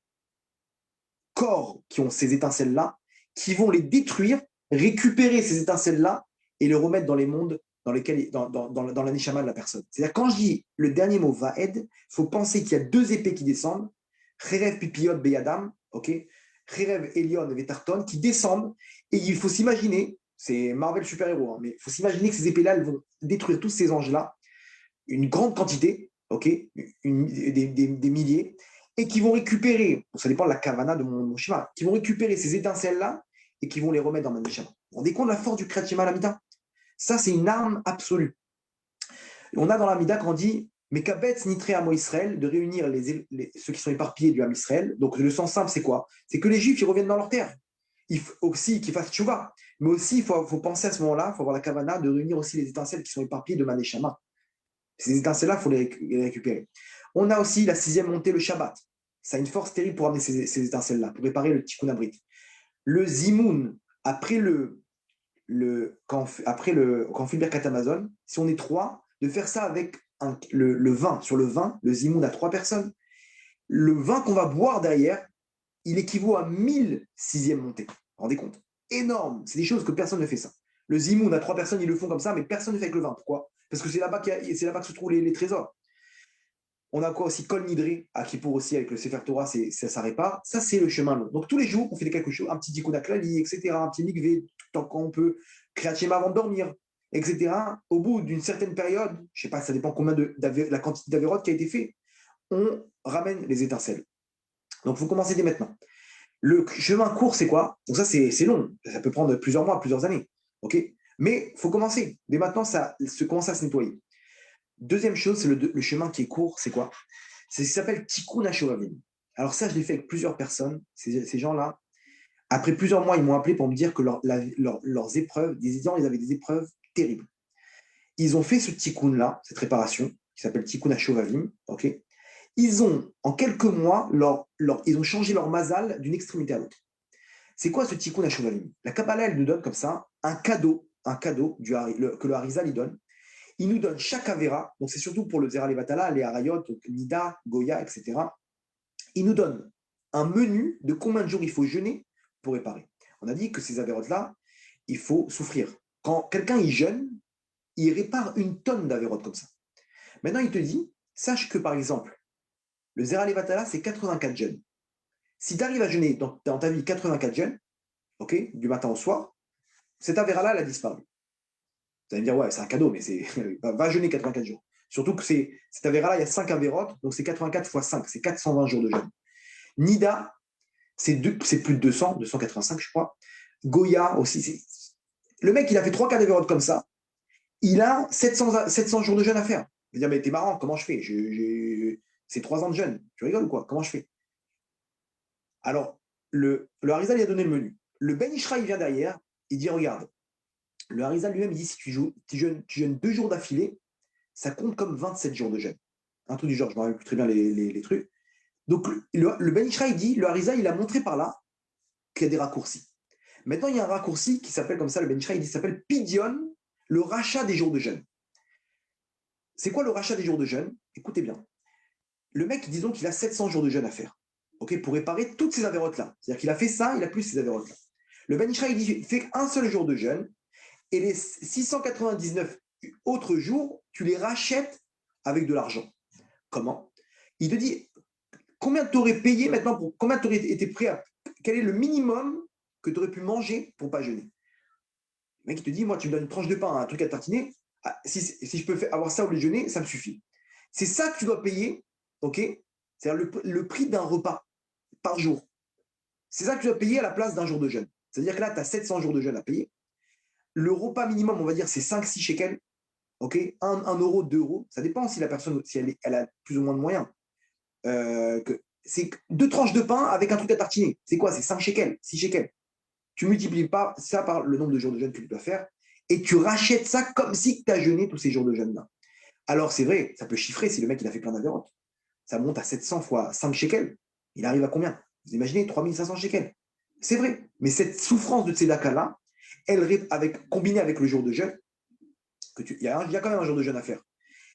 corps qui ont ces étincelles-là, qui vont les détruire, récupérer ces étincelles-là et les remettre dans les mondes dans la neshama de la personne. C'est-à-dire, quand je dis le dernier mot Vaed, il faut penser qu'il y a deux épées qui descendent, Cherev Pipiot Beyadam, ok, Cherev Elion et Vetarton, qui descendent, et il faut s'imaginer, c'est Marvel super-héros, hein, mais il faut s'imaginer que ces épées-là, elles vont détruire tous ces anges-là, une grande quantité, ok, des milliers, et qui vont récupérer, ça dépend de la kavana de mon schéma, qui vont récupérer ces étincelles-là et qui vont les remettre dans ma neshama. Vous vous rendez compte de la force du Kriyat Shema à la Mida? Ça, c'est une arme absolue. Et on a dans la Mida qu'on dit Mekabetz nitré amo Israël, de réunir ceux qui sont éparpillés du Ham Israël. Donc le sens simple, c'est quoi? C'est que les Juifs, ils reviennent dans leur terre. Il faut aussi qu'ils fassent tchouva. Mais aussi, il faut penser à ce moment-là, il faut avoir la kavana de réunir aussi les étincelles qui sont éparpillées de Maneshama. Ces étincelles-là, il faut les récupérer. On a aussi la sixième montée, le Shabbat. Ça a une force terrible pour amener ces étincelles-là, pour réparer le Tikkun Abrit. Le Zimoun, quand on fait le Birkat Amazon, si on est trois, de faire ça avec le vin. Sur le vin, le Zimoun a 3 personnes. Le vin qu'on va boire derrière, il équivaut à 1000 sixième montée. Vous vous rendez compte? Énorme. C'est des choses que personne ne fait ça. Le Zimoun a 3 personnes, ils le font comme ça, mais personne ne fait avec le vin. Pourquoi? Parce que c'est là-bas que se trouvent les trésors. On a quoi aussi? Kol Nidré, à Kippour aussi, avec le Sefer Torah, ça répare. Ça, c'est le chemin long. Donc, tous les jours, on fait quelque chose, un petit tikkun aklali, etc., un petit mikvé, tant qu'on peut, Kriyat Shema avant de dormir, etc. Au bout d'une certaine période, je ne sais pas, ça dépend combien la quantité d'avérotes qui a été fait, on ramène les étincelles. Donc, il faut commencer dès maintenant. Le chemin court, c'est quoi? Donc, ça, c'est long. Ça peut prendre plusieurs mois, plusieurs années. OK? Mais il faut commencer. Dès maintenant, ça commence à se nettoyer. Deuxième chose, c'est le chemin qui est court, c'est quoi? C'est ce qui s'appelle Tikkun HaShovavim. Alors ça, je l'ai fait avec plusieurs personnes. Ces gens-là, après plusieurs mois, ils m'ont appelé pour me dire que leurs épreuves, ils avaient des épreuves terribles. Ils ont fait ce Tikkun-là, cette réparation, qui s'appelle Tikkun HaShovavim. Ok. Ils ont, en quelques mois, ils ont changé leur mazal d'une extrémité à l'autre. C'est quoi ce Tikkun HaShovavim? La Kabbalah, elle nous donne comme ça un cadeau que le Harizal lui donne. Il nous donne chaque Avera, donc c'est surtout pour le Zera Levatala, les Harayot, Nida, Goya, etc. Il nous donne un menu de combien de jours il faut jeûner pour réparer. On a dit que ces Averotes-là, il faut souffrir. Quand quelqu'un y jeûne, il répare une tonne d'Averotes comme ça. Maintenant, il te dit, sache que par exemple, le Zera Levatala, c'est 84 jeûnes. Si tu arrives à jeûner dans ta vie 84 jeûnes, ok, du matin au soir, cette Avera-là, elle a disparu. Vous allez me dire, ouais, c'est un cadeau, mais va jeûner 84 jours. Surtout que cet Avera-là, il y a 5 Avérotes, donc c'est 84 fois 5, c'est 420 jours de jeûne. Nida, c'est plus de 200, 285, je crois. Goya aussi. Le mec, il a fait 3-4 Avérotes comme ça. Il a 700 jours de jeûne à faire. Je vais dire, mais t'es marrant, comment je fais? C'est 3 ans de jeûne. Tu rigoles ou quoi? Comment je fais? Alors, le Harizal, il a donné le menu. Le Ben Ishra, il vient derrière, il dit, regarde, le Harizal lui-même, il dit, si tu jeûnes 2 jours d'affilée, ça compte comme 27 jours de jeûne. Un truc du genre, je ne me rappelle plus très bien les trucs. Donc, le Ben Ishra, il dit, le Harizal, il a montré par là qu'il y a des raccourcis. Maintenant, il y a un raccourci qui s'appelle comme ça, le Ben Ishra, il s'appelle Pidion, le rachat des jours de jeûne. C'est quoi le rachat des jours de jeûne? Écoutez bien. Le mec, disons qu'il a 700 jours de jeûne à faire, ok, pour réparer toutes ces avérotes-là. C'est-à-dire qu'il a fait ça, il a plus ces avérotes-là. Le Ben Ishra, il dit, il fait un seul jour de jeûne, et les 699 autres jours, tu les rachètes avec de l'argent. Comment? Il te dit, combien tu aurais payé maintenant, combien tu aurais été prêt à. Quel est le minimum que tu aurais pu manger pour ne pas jeûner? Le mec, il te dit, moi, tu me donnes une tranche de pain, un truc à tartiner, si je peux avoir ça au lieu de jeûner, ça me suffit. C'est ça que tu dois payer, ok? C'est-à-dire le prix d'un repas par jour. C'est ça que tu dois payer à la place d'un jour de jeûne. C'est-à-dire que là, tu as 700 jours de jeûne à payer. Le repas minimum, on va dire, c'est 5-6 shekels, ok? 1 euro, 2 euros. Ça dépend si la personne, si elle a plus ou moins de moyens. C'est 2 tranches de pain avec un truc à tartiner. C'est quoi? C'est 5 shekels, 6 shekels. Tu multiplies pas ça par le nombre de jours de jeûne que tu dois faire et tu rachètes ça comme si tu as jeûné tous ces jours de jeûne-là. Alors, c'est vrai, ça peut chiffrer si le mec il a fait plein d'avérotes. Ça monte à 700 fois 5 shekels. Il arrive à combien? Vous imaginez 3500 shekels. C'est vrai. Mais cette souffrance de tzedaka-là, combinée avec le jour de jeûne, il y a quand même un jour de jeûne à faire.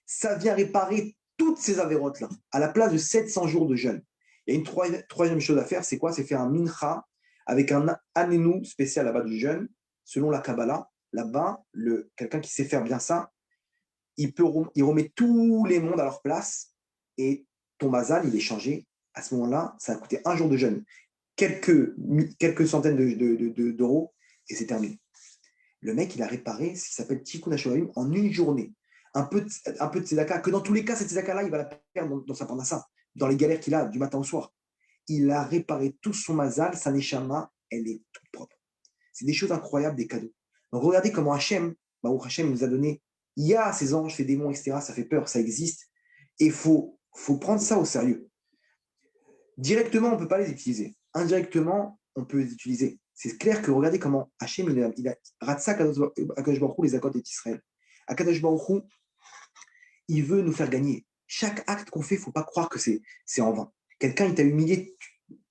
Ça vient réparer toutes ces avérotes-là, à la place de 700 jours de jeûne. Il y a une troisième chose à faire, c'est quoi? C'est faire un mincha avec un anénou spécial là-bas du jeûne, selon la Kabbalah. Là-bas, quelqu'un qui sait faire bien ça, il remet tous les mondes à leur place et ton mazal, il est changé. À ce moment-là, ça a coûté un jour de jeûne, quelques centaines d'euros, et c'est terminé. Le mec, il a réparé ce qui s'appelle Tikkun HaShovavim en une journée. Un peu de tzedaka, que dans tous les cas, cette tzedaka-là, il va la perdre dans sa parnassa, dans les galères qu'il a du matin au soir. Il a réparé tout son mazal, sa neshama, elle est toute propre. C'est des choses incroyables, des cadeaux. Donc regardez comment Hachem, Baruch Hachem nous a donné, il y a ces anges, ces démons, etc., ça fait peur, ça existe, et il faut prendre ça au sérieux. Directement, on ne peut pas les utiliser. Indirectement, on peut les utiliser. C'est clair que regardez comment Hachem, il a Ratsa Akadosh Baruch Hu, les accords d'Israël. Akadosh Baruch Hu, il veut nous faire gagner. Chaque acte qu'on fait, il ne faut pas croire que c'est en vain. Quelqu'un, il t'a humilié,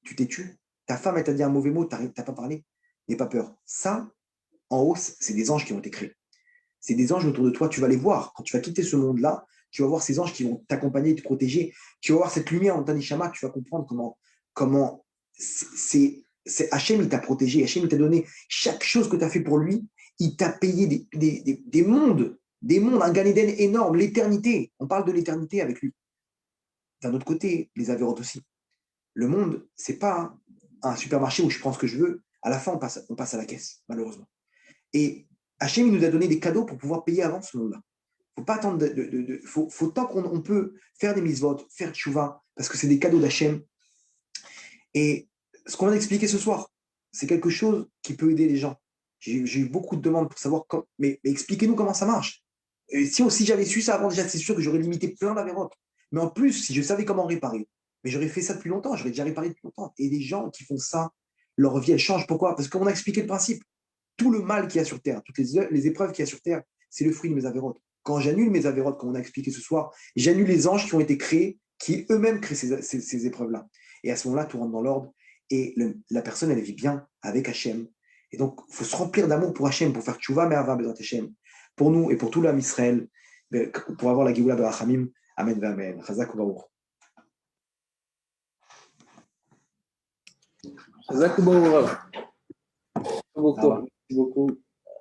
tu t'es tué. Ta femme, elle t'a dit un mauvais mot, tu n'as pas parlé. N'aie pas peur. Ça, en haut, c'est des anges qui ont été créés. C'est des anges autour de toi. Tu vas les voir. Quand tu vas quitter ce monde-là, tu vas voir ces anges qui vont t'accompagner, te protéger. Tu vas voir cette lumière en Tanishama. Tu vas comprendre comment Hachem, il t'a protégé. Hachem, il t'a donné chaque chose que tu as fait pour lui. Il t'a payé des mondes des mondes, un Gan Eden énorme, l'éternité. On parle de l'éternité avec lui. D'un autre côté, les avérotes aussi. Le monde, c'est pas un supermarché où je prends ce que je veux. À la fin, on passe à la caisse, malheureusement. Et Hachem, il nous a donné des cadeaux pour pouvoir payer avant ce monde-là. Faut pas attendre faut tant qu'on peut faire des mitzvot, faire tchouva, parce que c'est des cadeaux d'Hachem. Et ce qu'on vient d'expliquer ce soir, c'est quelque chose qui peut aider les gens. J'ai eu beaucoup de demandes pour savoir, mais expliquez-nous comment ça marche. Et si j'avais su ça avant, déjà, c'est sûr que j'aurais limité plein d'avérotes. Mais en plus, si je savais comment réparer, mais j'aurais fait ça depuis longtemps, j'aurais déjà réparé depuis longtemps. Et les gens qui font ça, leur vie, elle change. Pourquoi? Parce qu'on a expliqué le principe. Tout le mal qu'il y a sur Terre, toutes les épreuves qu'il y a sur Terre, c'est le fruit de mes avérotes. Quand j'annule mes avérotes, comme on a expliqué ce soir, j'annule les anges qui ont été créés, qui eux-mêmes créent ces épreuves-là. Et à ce moment-là, tout rentre dans l'ordre et la personne, elle vit bien avec Hachem. Et donc, il faut se remplir d'amour pour Hachem, pour faire tchouva, mais avoir besoin d'Hachem. Pour nous et pour tout l'âme Israël, pour avoir la Géoula de Rachamim. Amen, amen. Chazak ou Chazak ou beaucoup. Merci beaucoup.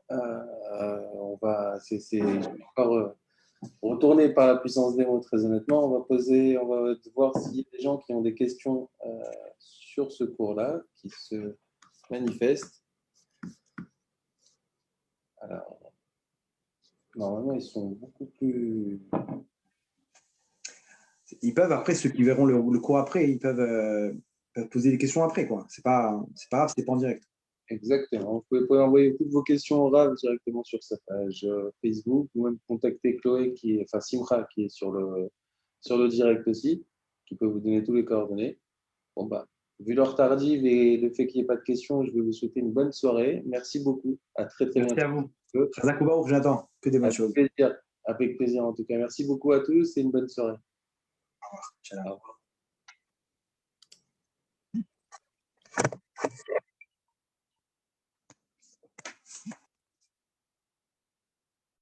On va encore retourner par la puissance des mots, très honnêtement. On va voir s'il y a des gens qui ont des questions sur ce cours-là, qui se manifestent. Alors, normalement, ils sont beaucoup plus... Ils peuvent, après, ceux qui verront le cours après, ils peuvent poser des questions après, quoi. C'est pas grave, c'est pas en direct. Exactement. Vous pouvez envoyer toutes vos questions au Rav directement sur sa page Facebook ou même contacter Chloé, Simcha, qui est sur le direct aussi, qui peut vous donner tous les coordonnées. Bon, vu l'heure tardive et le fait qu'il n'y ait pas de questions, je vais vous souhaiter une bonne soirée. Merci beaucoup. À très, très bientôt. Merci à vous. Chazak ou Baruch, j'attends que des bonnes choses. Plaisir. Avec plaisir, en tout cas. Merci beaucoup à tous et une bonne soirée. Au revoir. Ciao. Au revoir.